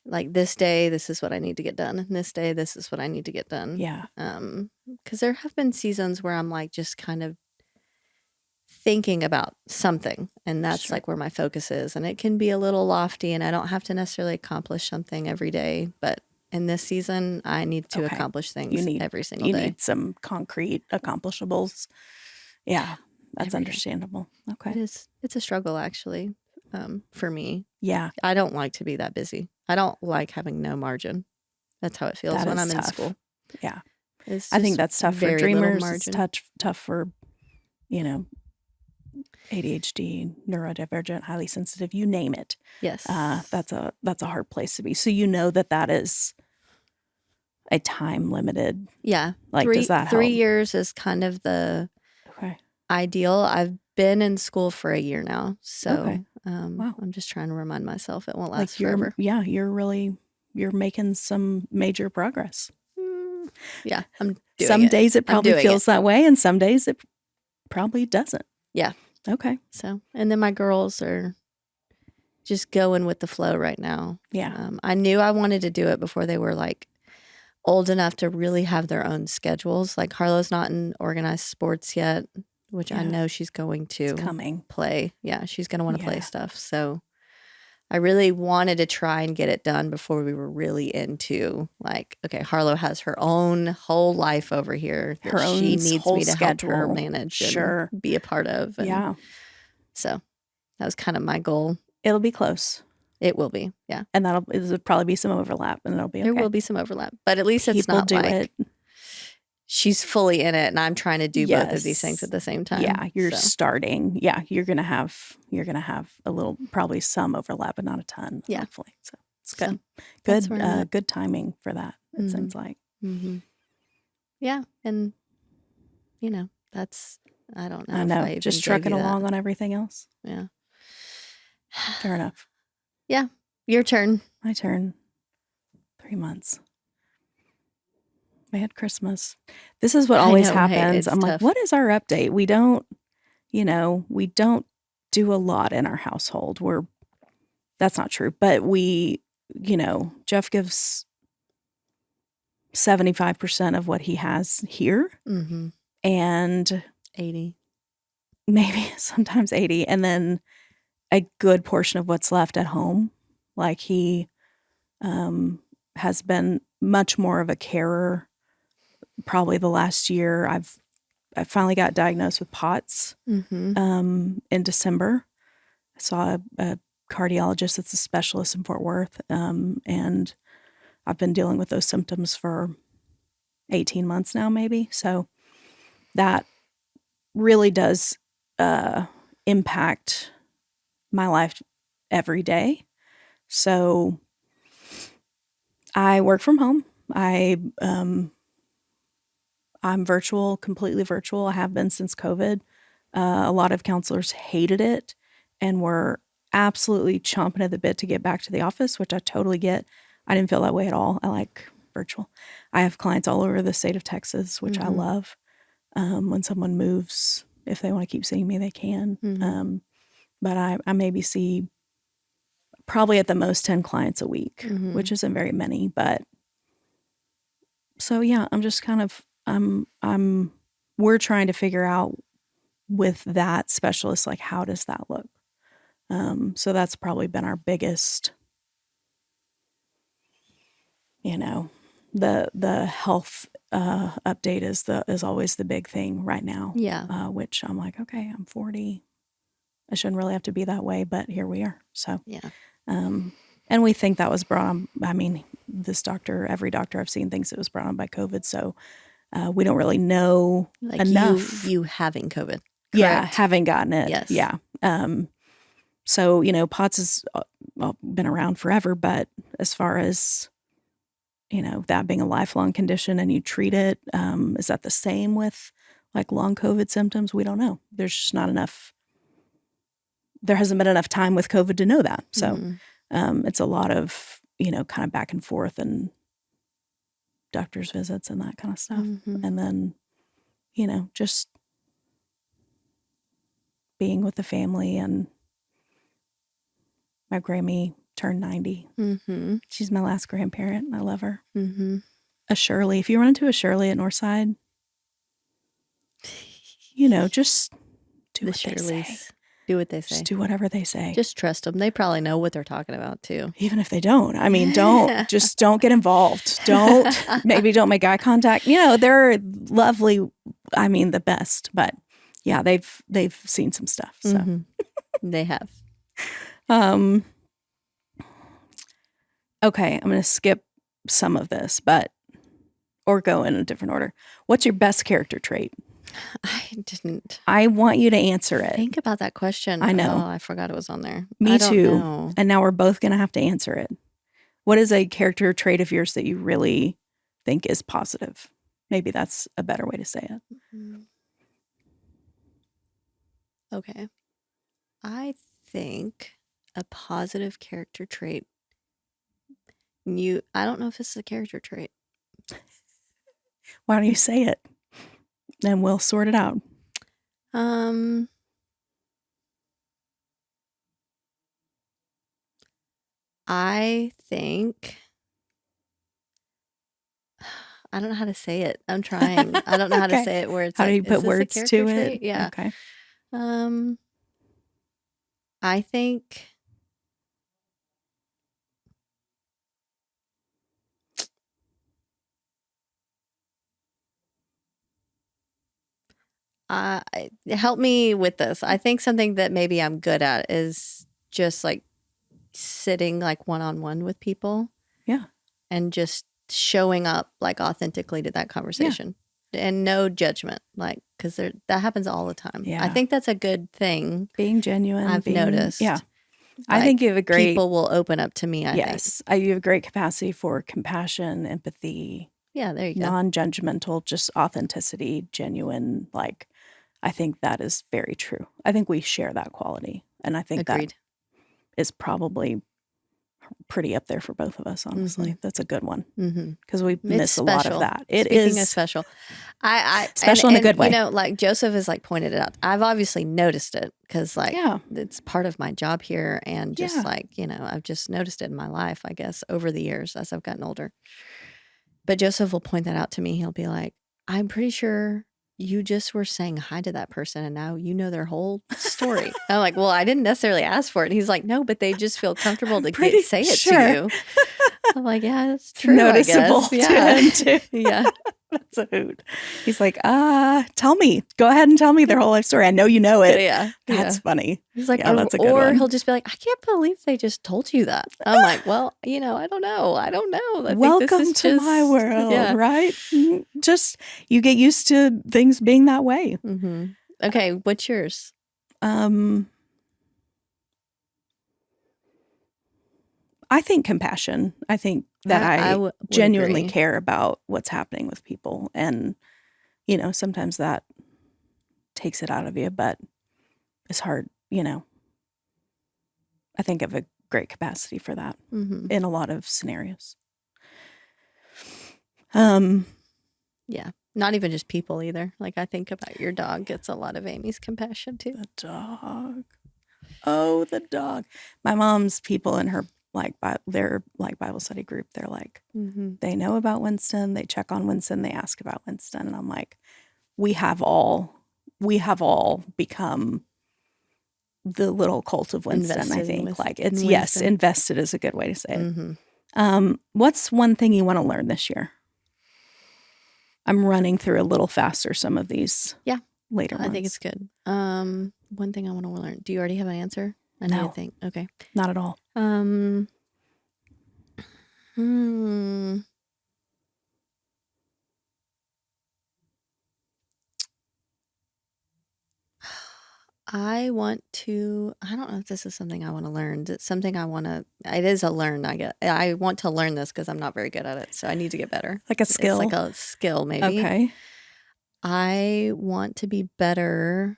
like, this day, this is what I need to get done. And this day, this is what I need to get done. Yeah. Because there have been seasons where I'm, like, just kind of thinking about something. And that's like where my focus is. And it can be a little lofty and I don't have to necessarily accomplish something every day. But in this season, I need to accomplish things every single day. You need some concrete accomplishables. Yeah, that's understandable. Okay. It's a struggle, actually, for me. Yeah. I don't like to be that busy. I don't like having no margin. That's how it feels when I'm in school. Yeah. I think that's tough for dreamers. It's tough for, you know, ADHD, neurodivergent, highly sensitive, you name it. Yes. That's a hard place to be. So you know that is a time limited. Yeah. Like, does that 3 help? years is kind of the Okay. ideal. I've been in school for a year now. So Okay. Wow. I'm just trying to remind myself it won't Like last forever. you're making some major progress. Yeah, I'm doing Some it. days it I'm probably doing feels that way, and some days it probably doesn't. Yeah. Okay. So, and then my girls are just going with the flow right now. Yeah. I knew I wanted to do it before they were like old enough to really have their own schedules. Like Harlow's not in organized sports yet, which I Yeah. know she's going to It's coming. play. Yeah, she's going to want to play Yeah. stuff. So I really wanted to try and get it done before we were really into like, okay, Harlow has her own whole life over here that Her she own needs whole me to help her schedule. manage Sure. and be a part of. And Yeah. so that was kind of my goal. It'll be close. It will be, yeah. And there'll probably be some overlap, and it'll be okay. There will be some overlap, but at least it's People not do like it. she's fully in it and I'm trying to do both of these things Yes. at the same time. Yeah, you're So, starting. Yeah, you're gonna have a little, probably some overlap, but not a ton. Yeah. Hopefully, so it's good. so that's Good. where I'm at. Good timing for that. It Mhm. seems like. Yeah, and you know, that's I don't know. I if know. I even Just gave trucking you that. along on everything else. Yeah. Fair enough. Your turn. My turn. 3 months. We had Christmas. This is what I always know, hey, happens. it's I'm tough. like, what is our update? We don't do a lot in our household. That's not true, but Jeff gives 75% of what he has here, Mm-hmm. and 80. maybe sometimes 80, and then a good portion of what's left at home. Like he has been much more of a carer. Probably the last year, I finally got diagnosed with POTS Mm-hmm. in December. I saw a cardiologist that's a specialist in Fort Worth, and I've been dealing with those symptoms for 18 months now, maybe. So that really does impact my life every day. So I work from home. I'm virtual, completely virtual. I have been since COVID. A lot of counselors hated it and were absolutely chomping at the bit to get back to the office, which I totally get. I didn't feel that way at all. I like virtual. I have clients all over the state of Texas, which I Mhm. love. When someone moves, if they want to keep seeing me, they can. Mhm. But I maybe see probably at the most 10 clients a week, Mhm. which isn't very many. But so yeah, I'm just kind of we're trying to figure out with that specialist, like, how does that look? So that's probably been our biggest, the health update is always the big thing right now. Yeah. Which I'm like, okay, I'm 40. I shouldn't really have to be that way, but here we are. So, Yeah. And we think that was brought on. I mean, every doctor I've seen thinks it was brought on by COVID. So we don't really know Like enough. you having COVID. Yeah, Correct? having gotten it. Yes. Yeah. So, POTS has been around forever, but as far as, that being a lifelong condition and you treat it, is that the same with like long COVID symptoms? We don't know. There's just not enough. There hasn't been enough time with COVID to know that. So it's a lot of, kind of back and forth and doctor's visits and that kind of stuff. Mhm. And then, just being with the family. And my Grammy turned 90. Mhm. She's my last grandparent. I love her. Mhm. A Shirley. If you run into a Shirley at Northside, just do The what they say. Shirleys. Do what they say. Just do whatever they say. Just trust them. They probably know what they're talking about too. Even if they don't. I mean, don't get involved. Maybe don't make eye contact. They're lovely. I mean, the best. But yeah, they've seen some stuff. So Mhm. They have. Okay, I'm going to skip some of this, or go in a different order. What's your best character trait? I didn't I want you to answer it. think about that question. I know. Oh, I forgot it was on there. Me I don't too. know. And now we're both going to have to answer it. What is a character trait of yours that you really think is positive. Maybe that's a better way to say it. Mhm. Okay. I think a positive character trait. I don't know if this is a character trait. Why don't you say it? And we'll sort it out. I think I don't know how to say it. I'm trying. I don't know how to Okay. say it where it's How like, do you is put this a words character to trait? it? Yeah. Okay. I think help me with this. I think something that maybe I'm good at is just like sitting like one-on-one with people. Yeah. And just showing up like authentically to that conversation. And no judgment, like, because that happens all the time. Yeah. I think that's a good thing. Being genuine. I've noticed. Yeah. Like, I think you have a great... people will open up to me, I think. You have a great capacity for compassion, empathy. Yeah, there you go. Non-judgmental, just authenticity, genuine. Like, I think that is very true. I think we share that quality. And I think Agreed. that is probably pretty up there for both of us, honestly. Mm-hmm. That's a good one. Mm-hmm. Because we miss a lot of that. Speaking of special. Special in a good way. You know, like Joseph has like pointed it out. I've obviously noticed it because like it's part of my job here. And just like, you know, I've just noticed it in my life, I guess, over the years as I've gotten older. But Joseph will point that out to me. He'll be like, I'm pretty sure you just were saying hi to that person and now you know their whole story. I'm like, well, I didn't necessarily ask for it. And he's like, no, but they just feel comfortable to say it to you. I'm like, yeah, it's true. Noticeable I guess. to him too. Yeah. That's a hoot. He's like, tell me. Go ahead and tell me their whole life story. I know you know it. Yeah. That's funny. He's like, that's a good or one. he'll just be like, I can't believe they just told you that. I'm like, well, you know, I don't know. I Welcome to my world, right? Just, you get used to things being that way. Mm-hmm. Okay. What's yours? I think compassion. I think that I genuinely care about what's happening with people. And, you know, sometimes that takes it out of you, but it's hard, you know. I think I have a great capacity for that in a lot of scenarios. Yeah. Not even just people either. Like I think about your dog gets a lot of Amy's compassion too. The dog. Oh, the dog. My mom's people in her their Bible study group, they're like, they know about Winston, they check on Winston, they ask about Winston. And I'm like, we have all become the little cult of Winston, invested, I think. Like it's invested is a good way to say it. What's one thing you want to learn this year? I'm running through a little faster some of these later ones. I think it's good. One thing I want to learn. Do you already have an answer? I need to think. Okay. Not at all. I don't know if this is something I want to learn. It's something it is a learn. I want to learn this because I'm not very good at it. So I need to get better. Like a skill? It's like a skill maybe. Okay. I want to be better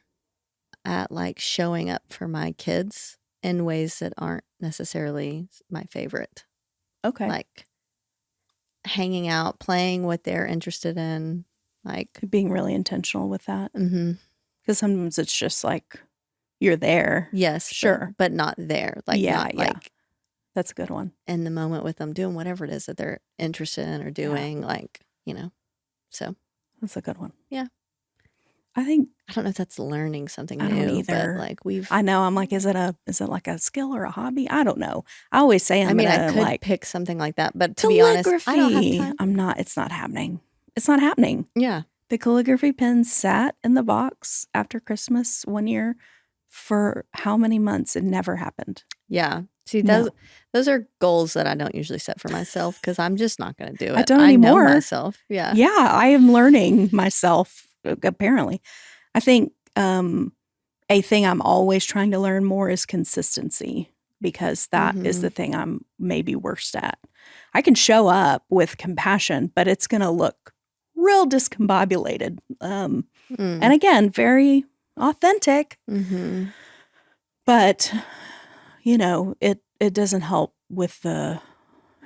at like showing up for my kids in ways that aren't necessarily my favorite. Okay. Like hanging out, playing what they're interested in, like being really intentional with that. Mm-hmm. Because sometimes it's just like you're there. Yes, sure, but not there. Like like that's a good one. In the moment with them doing whatever it is that they're interested in or doing, like, you know. So that's a good one. Yeah. I don't know if that's learning something new. I don't either. But like I know. I'm like, is it like a skill or a hobby? I don't know. I always say I could pick something like that, but to be honest, I don't have time. It's not happening. It's not happening. Yeah. The calligraphy pen sat in the box after Christmas one year for how many months? It never happened. Yeah. See, those are goals that I don't usually set for myself because I'm just not going to do it. I don't anymore. I know myself. Yeah. Yeah. I am learning myself, apparently. I think a thing I'm always trying to learn more is consistency. because that is the thing I'm maybe worst at. I can show up with compassion, but it's going to look real discombobulated. And again, very authentic. But, you know, it doesn't help with the,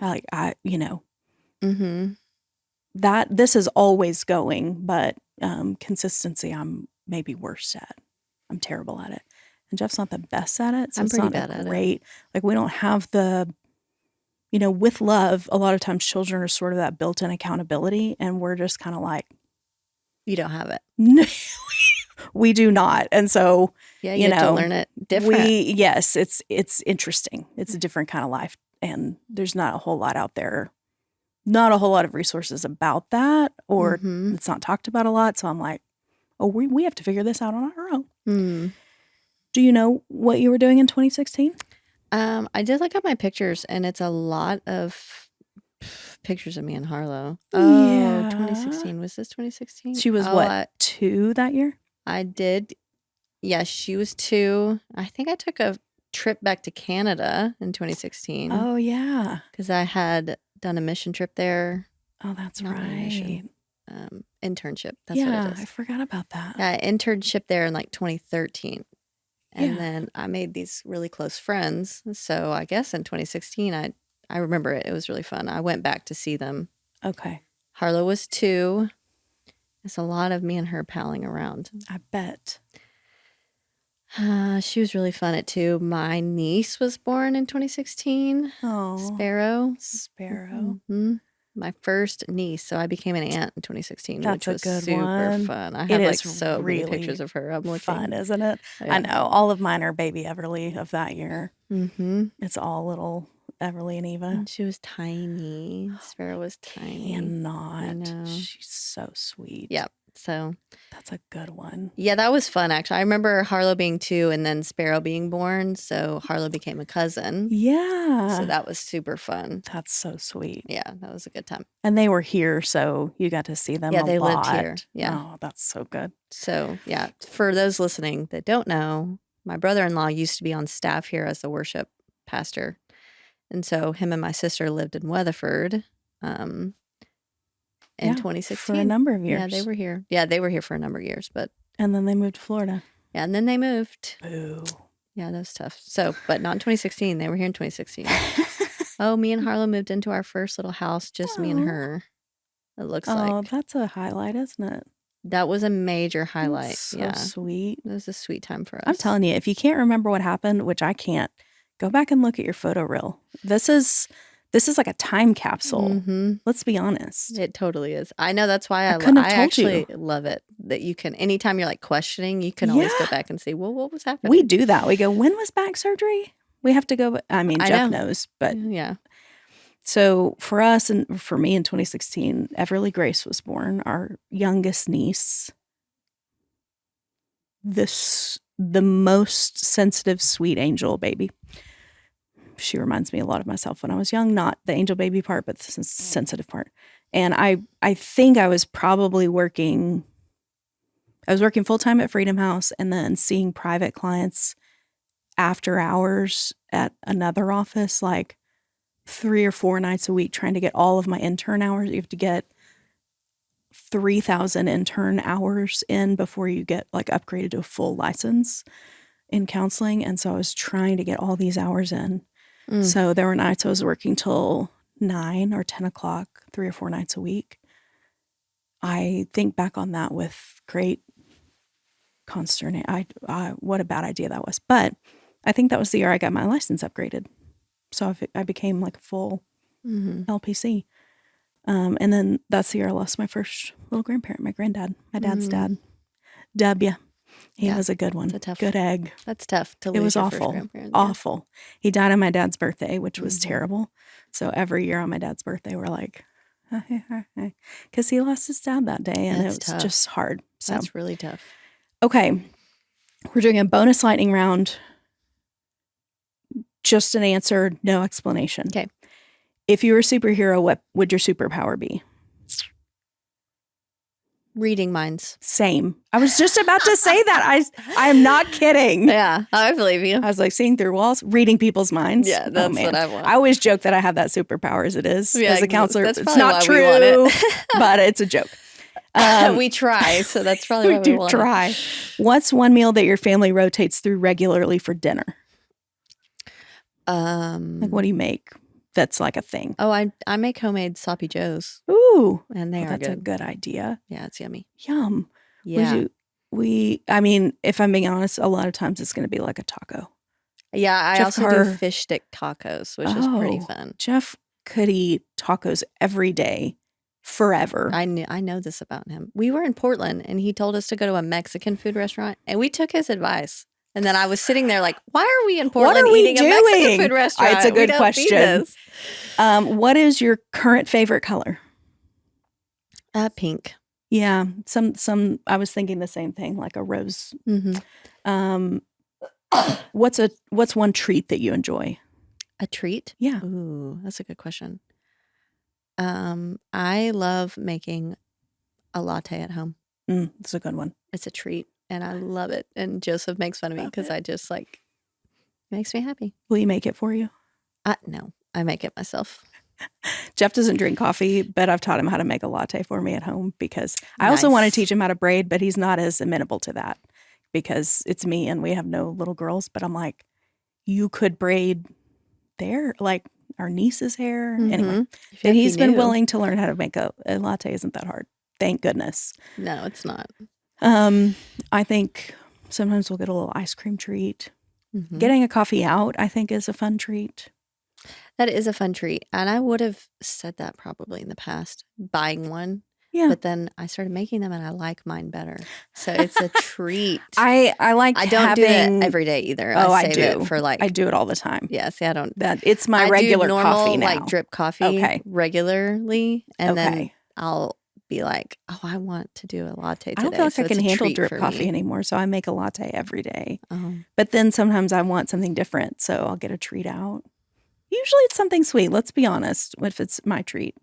like, that this is always going, but consistency I'm maybe worse at. I'm terrible at it. And Jeff's not the best at it. So I'm it's pretty not bad at great. Like, we don't have the, you know, with love, a lot of times children are sort of that built-in accountability, and we're just kind of like, You don't have it. no, we do not. And so, Yeah, you have to learn it different. Yes, it's interesting. It's a different kind of life, and there's not a whole lot out there. Not a whole lot of resources about that, or it's not talked about a lot. So I'm like, oh, we have to figure this out on our own. Do you know what you were doing in 2016? I did look at my pictures, and it's a lot of pictures of me and Harlow. Oh, 2016. Was this 2016? She was 2 that year? I did. Yeah, she was 2. I think I took a trip back to Canada in 2016. Oh, yeah. Because I had done a mission trip there. Oh, that's right. Internship. That's what it is. I forgot about that. Yeah, internship there in like 2013. And then I made these really close friends. So I guess in 2016, I remember it. It was really fun. I went back to see them. Okay. Harlow was 2. It's a lot of me and her palling around. I bet. She was really fun at 2. My niece was born in 2016. Oh, Sparrow. My first niece. So I became an aunt in 2016, That's which was a good super one. fun. I have like so really many pictures of her. I'm looking. Fun, isn't it? Yeah. I know. All of mine are baby Everly of that year. It's all little Everly and Eva. And she was tiny. Sparrow was tiny. I know. She's so sweet. Yep. So that's a good one. Yeah, that was fun, actually. I remember Harlow being 2 and then Sparrow being born. So Harlow became a cousin. Yeah. So that was super fun. That's so sweet. Yeah, that was a good time. And they were here, so you got to see them a lot. Yeah, they lived here. Yeah. Oh, that's so good. So, yeah, for those listening that don't know, my brother-in-law used to be on staff here as the worship pastor. And so him and my sister lived in Weatherford. In 2016. For a number of years. Yeah, they were here. Yeah, they were here for a number of years, but. And then they moved to Florida. Yeah, and then they moved. Boo. Yeah, that was tough. So, but not in 2016. They were here in 2016. Oh, me and Harlow moved into our first little house, just me and her. It looks like. Oh, that's a highlight, isn't it? That was a major highlight. That's so yeah. sweet. It was a sweet time for us. I'm telling you, if you can't remember what happened, which I can't, go back and look at your photo reel. This is like a time capsule. Let's be honest. It totally is. I know, that's why I actually love it. That you can, anytime you're like questioning, you can always go back and see, well, what was happening? We do that. We go, when was back surgery? We have to go. I mean, Jeff knows, but yeah. So for us and for me in 2016, Everly Grace was born, our youngest niece. The most sensitive, sweet angel baby. She reminds me a lot of myself when I was young, not the angel baby part, but the sensitive part. And I think I was probably working full-time at Freedom House and then seeing private clients after hours at another office, like 3 or 4 nights a week, trying to get all of my intern hours. You have to get 3,000 intern hours in before you get like upgraded to a full license in counseling. And so I was trying to get all these hours in. So there were nights I was working till 9 or 10 o'clock, 3 or 4 nights a week. I think back on that with great consternation. What a bad idea that was. But I think that was the year I got my license upgraded. So I became like a full LPC. And then that's the year I lost my first little grandparent, my granddad, my dad's dad. W. He was a good one. Good egg. That's tough to lose. It was your awful. First grandparent. Awful. He died on my dad's birthday, which was terrible. So every year on my dad's birthday, we're like, because he lost his dad that day, and it was just hard. So that's really tough. Okay. We're doing a bonus lightning round. Just an answer, no explanation. Okay. If you were a superhero, what would your superpower be? Reading minds. Same. I was just about to say that. I am not kidding. Yeah, I believe you. I was like seeing through walls, reading people's minds. Yeah, that's what I want. I always joke that I have that superpower as it is as a counselor. That's it's not why true, we want it. but it's a joke. We try, so that's probably why we want try. it. What's one meal that your family rotates through regularly for dinner? Like, what do you make? That's like a thing. Oh, I make homemade sloppy joes. Ooh, and they are that's a good idea. Yeah, it's yummy. Yum. Yeah. I mean, if I'm being honest, a lot of times it's going to be like a taco. Yeah, I Jeff also Carr- do fish stick tacos, which is pretty fun. Jeff could eat tacos every day, forever. I know this about him. We were in Portland, and he told us to go to a Mexican food restaurant, and we took his advice. And then I was sitting there like, why are we in Portland eating a Mexican food restaurant? It's a good We don't question. feed this. What is your current favorite color? Pink. Yeah, some. I was thinking the same thing, like a rose. Mm-hmm. What's one treat that you enjoy? A treat? Yeah. Ooh, that's a good question. I love making a latte at home. That's a good one. It's a treat, and I love it. And Joseph makes fun of me because I just it makes me happy. Will you make it for you? No, I make it myself. Jeff doesn't drink coffee, but I've taught him how to make a latte for me at home because I also want to teach him how to braid, but he's not as amenable to that because it's me and we have no little girls. But I'm like, you could braid like our niece's hair. Mm-hmm. Anyway, and he's been willing to learn how to make a latte. Isn't that hard? Thank goodness. No, it's not. I think sometimes we'll get a little ice cream treat. Mm-hmm. Getting a coffee out, I think, is a fun treat. That is a fun treat. And I would have said that probably in the past, buying one. Yeah. But then I started making them and I like mine better. So it's a treat. I don't do it every day either. Oh, I save do. It for I do it all the time. Yeah, see, I don't. It's my regular coffee now. Like drip coffee regularly. And then I'll be like, oh, I want to do a latte today. I don't feel like I can handle drip coffee anymore. So I make a latte every day. Oh. But then sometimes I want something different. So I'll get a treat out. Usually it's something sweet. Let's be honest, if it's my treat.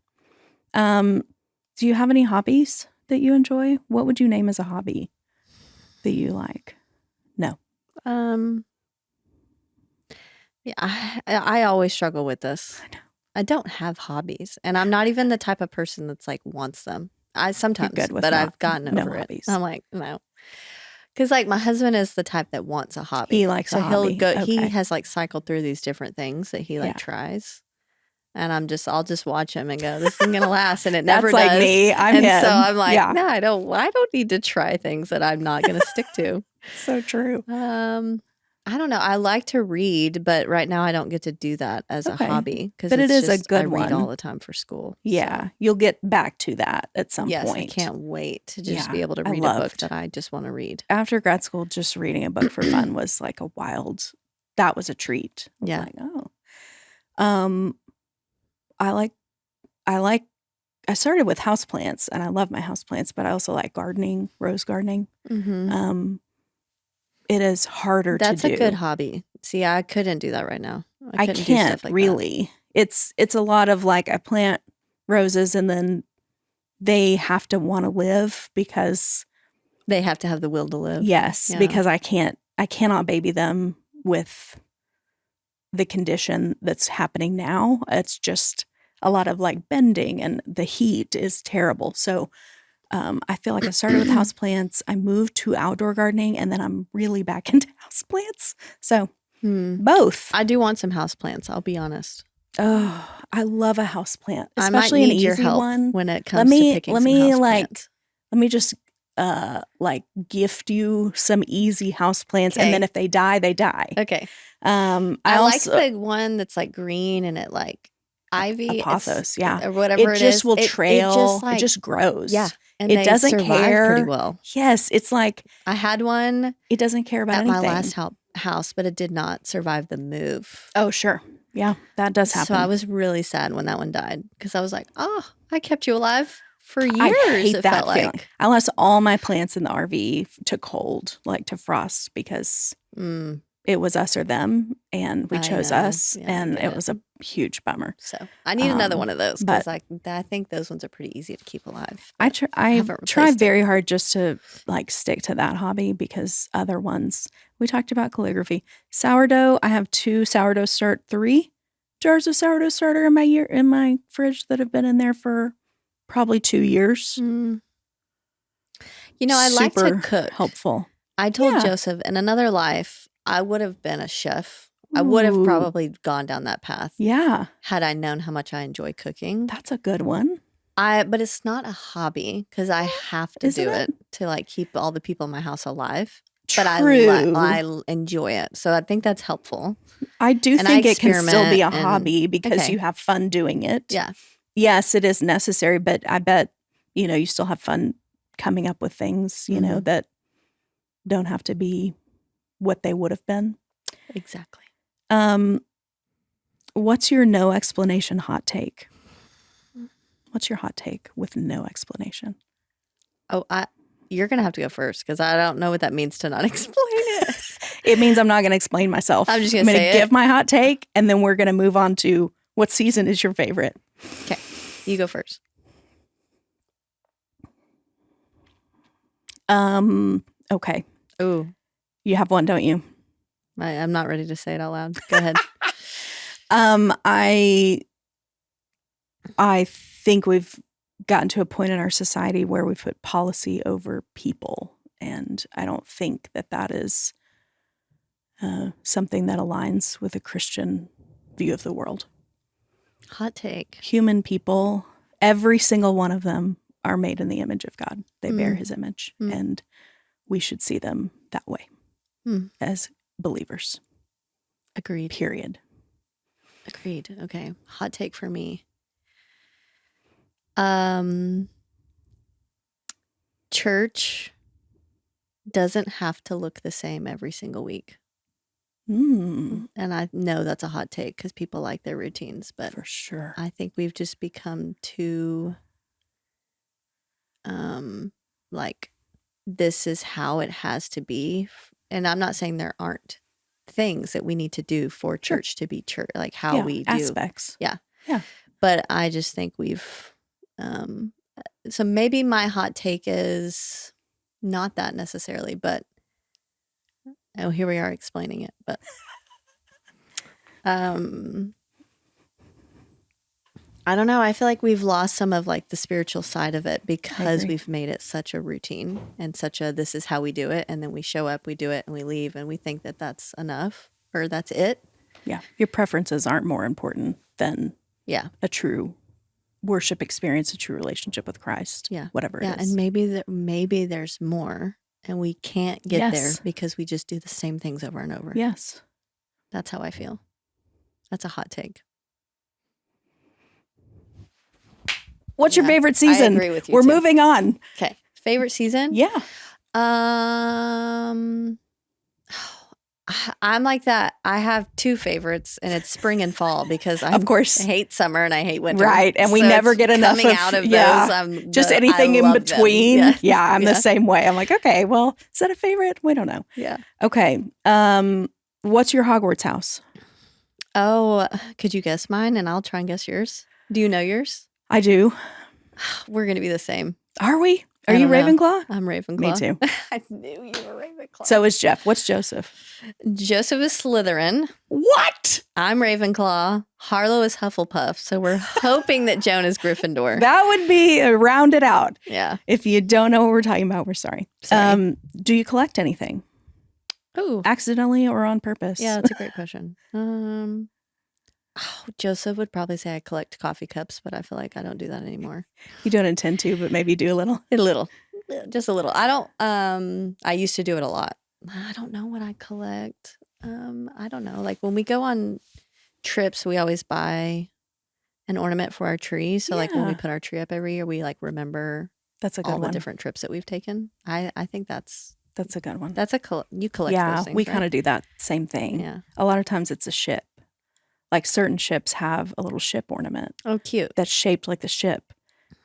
Do you have any hobbies that you enjoy? What would you name as a hobby that you like? No. Yeah, I always struggle with this. I know. I don't have hobbies, and I'm not even the type of person that's like wants them. I sometimes, but I've gotten over it. I'm like, no. Because like my husband is the type that wants a hobby. He likes a hobby. He'll go. Okay. He has like cycled through these different things that he tries, and I'll just watch him and go, "This isn't gonna last," and it never does. That's like me. I'm him. So I'm like, no, I don't need to try things that I'm not gonna stick to. So true. I don't know. I like to read, but right now I don't get to do that as a hobby because it is a good one. I read all the time for school. Yeah, you'll get back to that at some point. I can't wait to just be able to read a book that I just want to read. After grad school, just reading a book for fun was like that was a treat. Yeah. I started with houseplants and I love my houseplants, but I also like gardening, rose gardening. Mm-hmm. It is harder to do. That's a good hobby. See, I couldn't do that right now. I can't do stuff like really. That. It's a lot of like I plant roses and then they have to want to live because they have to have the will to live. Yes, because I cannot baby them with the condition that's happening now. It's just a lot of like bending and the heat is terrible. So I feel like I started with houseplants. I moved to outdoor gardening and then I'm really back into houseplants. So both. I do want some houseplants, I'll be honest. Oh, I love a houseplant, especially I might need an easy your help one. When it comes to picking some houseplants. Let me just gift you some easy houseplants and then if they die, they die. Okay. I like the one that's like green and it like ivy. Pothos, or whatever it is. It just will trail. It just grows. Yeah. And it doesn't care pretty well. Yes, it's like I had one. It doesn't care about anything. At my last house, but it did not survive the move. Oh, sure. Yeah, that does happen. So I was really sad when that one died because I was like, oh, I kept you alive for years. I hate it that felt feeling. like. I lost all my plants in the RV to cold, like to frost because it was us or them, and we I chose know. us, Yeah, I and get it it. was a huge bummer. So I need another one of those because but I think those ones are pretty easy to keep alive. I but try haven't replaced it. very hard just to like stick to that hobby, because other ones, we talked about calligraphy. Sourdough, I have 3 jars of sourdough starter in my fridge that have been in there for probably 2 years. You know, I like to Super cook. helpful. I told Yeah. Joseph in another life I would have been a chef. I would have Ooh. probably gone down that path Yeah, had I known how much I enjoy cooking. that's a good one. But it's not a hobby because I have to Isn't do it? it to like keep all the people in my house alive. True. But I enjoy it, so I think that's helpful. I do And think it can still be a experiment and- hobby because okay. you have fun doing it. Yeah, Yes, it is necessary, but I bet, you still have fun coming up with things, Mhm. that don't have to be what they would have been. exactly. What's your no explanation hot take? What's your hot take with no explanation? Oh, you're gonna have to go first because I don't know what that means to not explain it. It means I'm not going to explain myself. I'm just gonna say give it. my hot take, and then we're going to move on to what season is your favorite. Okay, you go first. Okay. Ooh, You have one, don't you? I'm not ready to say it out loud. Go ahead. I think we've gotten to a point in our society where we've put policy over people, and I don't think that is something that aligns with a Christian view of the world. Hot take. Human people, every single one of them, are made in the image of God. They bear His image, and we should see them that way as believers. Agreed. Period. Agreed. Okay. Hot take for me. Church doesn't have to look the same every single week. And I know that's a hot take because people like their routines, but for sure, I think we've just become too like, this is how it has to be. And I'm not saying there aren't things that we need to do for church to be church, like how we do aspects. Yeah. Yeah. But I just think we've so maybe my hot take is not that necessarily, but here we are explaining it. But I don't know. I feel like we've lost some of like the spiritual side of it because we've made it such a routine and such a, this is how we do it. And then we show up, we do it, and we leave, and we think that that's enough or that's it. Yeah. Your preferences aren't more important than a true worship experience, a true relationship with Christ. Yeah. Whatever it is. Yeah. And maybe there's more and we can't get there because we just do the same things over and over. Yes. That's how I feel. That's a hot take. What's your favorite season? I agree with you. We're moving on. Okay. Favorite season? Yeah. I'm like that. I have two favorites, and it's spring and fall because I, of course, hate summer and I hate winter. Right, and we never get enough coming out of those. Just anything in between. Yeah, I'm the same way. I'm like, okay, well, is that a favorite? We don't know. Yeah. Okay. What's your Hogwarts house? Oh, could you guess mine? And I'll try and guess yours. Do you know yours? I do. We're going to be the same. Are we? Are you Ravenclaw? I'm Ravenclaw. Me too. I knew you were Ravenclaw. So is Jeff. What's Joseph? Joseph is Slytherin. What? I'm Ravenclaw. Harlow is Hufflepuff. So we're hoping that Joan is Gryffindor. That would be rounded out. Yeah. If you don't know what we're talking about, we're sorry. Do you collect anything? Oh, accidentally or on purpose? Yeah, that's a great question. Joseph would probably say I collect coffee cups, but I feel like I don't do that anymore. You don't intend to, but maybe do a little. Just a little. I don't. I used to do it a lot. I don't know what I collect. I don't know. Like when we go on trips, we always buy an ornament for our tree. So like when we put our tree up every year, we like remember that's a good all one. The different trips that we've taken. I think that's a good one. That's you collect those things, we kind of do that same thing. Yeah. A lot of times it's a ship. Like certain ships have a little ship ornament. Oh, cute. That's shaped like the ship.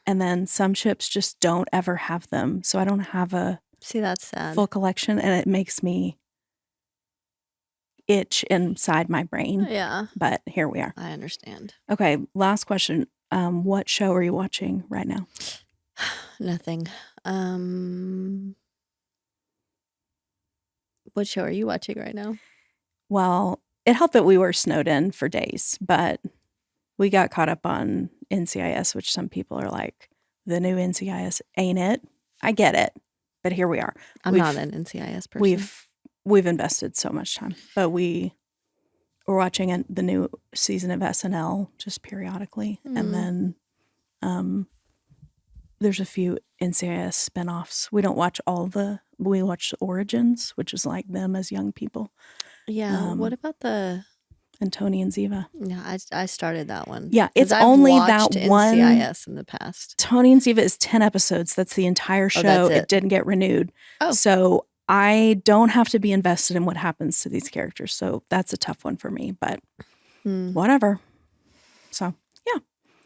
And then some ships just don't ever have them. So I don't have a that's sad. full collection, and it makes me itch inside my brain. Yeah. But here we are. I understand. Okay, last question. What show are you watching right now? Nothing. What show are you watching right now? Well, it helped that we were snowed in for days, but we got caught up on NCIS, which some people are like, the new NCIS, ain't it? I get it, but here we are. I'm not an NCIS person. We've invested so much time, but we're watching the new season of SNL just periodically, and then there's a few NCIS spinoffs. We don't watch we watch the Origins, which is like them as young people. Yeah. What about and Tony and Ziva? Yeah, I started that one. Yeah, it's I've only watched that one. NCIS in the past. Tony and Ziva is 10 episodes. That's the entire show. That's it didn't get renewed. Oh. So I don't have to be invested in what happens to these characters. So that's a tough one for me, but whatever. So, yeah.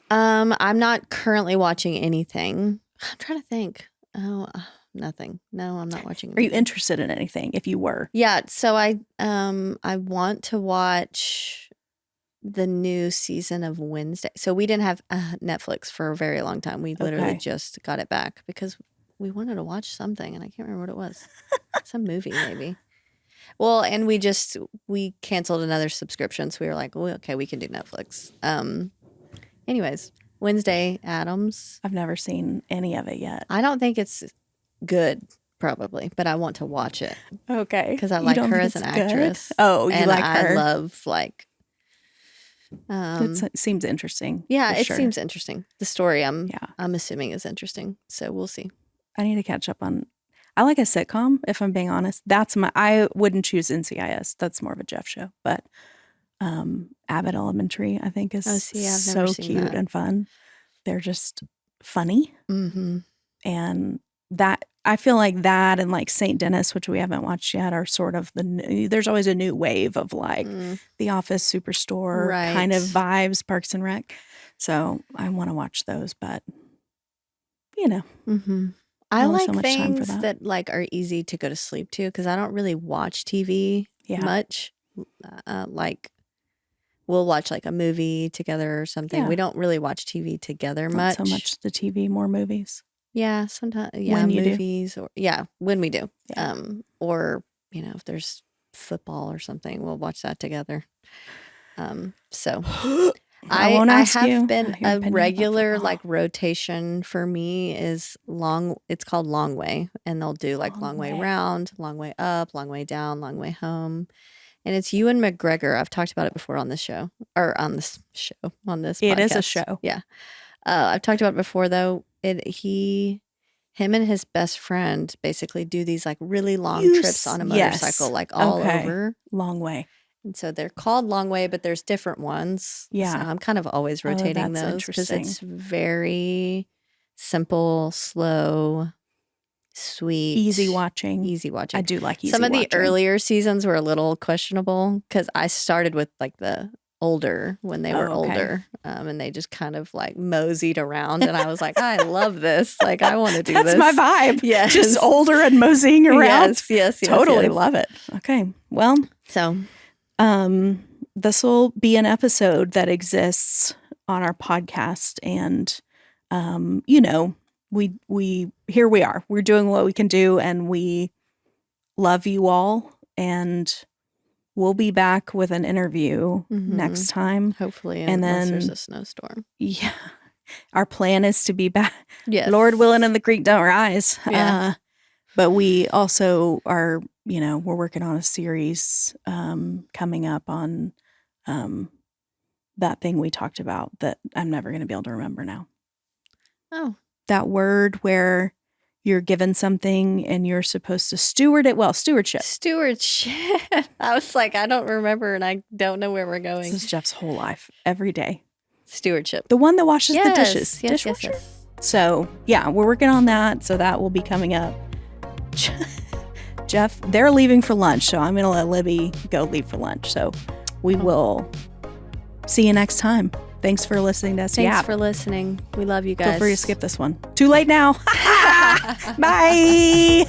I'm not currently watching anything. I'm trying to think. Oh, nothing. No, I'm not watching anything. Are you interested in anything if you were? Yeah, so I want to watch the new season of Wednesday. So we didn't have Netflix for a very long time. We literally just got it back because we wanted to watch something and I can't remember what it was. Some movie maybe. Well, and we canceled another subscription, so we were like, well, okay, we can do Netflix. Anyways, Wednesday Addams. I've never seen any of it yet. I don't think it's good, probably, but I want to watch it. Okay. Because I like her as an actress. Good? Oh, you like her? I love it seems interesting. Yeah, it seems interesting. The story I'm assuming is interesting. So we'll see. I need to catch up on. I like a sitcom, if I'm being honest. I wouldn't choose NCIS. That's more of a Jeff show. But Abbott Elementary, I think, is so cute and fun. They're just funny. Mm-hmm. And that, I feel like that and like St. Dennis, which we haven't watched yet, are sort of there's always a new wave of like The Office, Superstore kind of vibes, Parks and Rec. So I want to watch those, but you know. Mm-hmm. I like so things that like are easy to go to sleep to because I don't really watch TV much. Like we'll watch like a movie together or something. Yeah. We don't really watch TV together much. Not so much the TV, more movies. Yeah, sometimes. Yeah, when movies or when we do. Yeah. Or if there's football or something, we'll watch that together. So. I have been a regular like rotation for me is long. It's called Long Way, and they'll do like long way round, long way up, long way down, long way home, and it's Ewan McGregor. I've talked about it before on this show on this podcast. It is a show. Yeah, I've talked about it before though. Him and his best friend basically do these like really long trips on a motorcycle, like all over. Long way. And so they're called Long Way, but there's different ones. Yeah. So I'm kind of always rotating those because it's very simple, slow, sweet. Easy watching. I do like easy watching. Some of the earlier seasons were a little questionable because I started with like the older when they were older and they just kind of like moseyed around and I was like, I love this. Like I want to do this. That's my vibe. Yeah. Just older and moseying around. Yes. Totally love it. Okay. Well. So. This will be an episode that exists on our podcast, and we here we are. We're doing what we can do, and we love you all. And we'll be back with an interview next time, hopefully, unless there's a snowstorm. Yeah, our plan is to be back. Yes, Lord willing, and the creek don't rise. Yeah. But we also are, we're working on a series coming up on that thing we talked about that I'm never going to be able to remember now. Oh. That word where you're given something and you're supposed to steward it well. Stewardship. I was like, I don't remember and I don't know where we're going. This is Jeff's whole life, every day. Stewardship. The one that washes the dishes. Yes. So, yeah, we're working on that. So that will be coming up. Jeff, they're leaving for lunch, so I'm going to let Libby go leave for lunch. So we will see you next time. Thanks for listening to us. Thanks for listening. We love you guys. Feel free to skip this one. Too late now. Bye.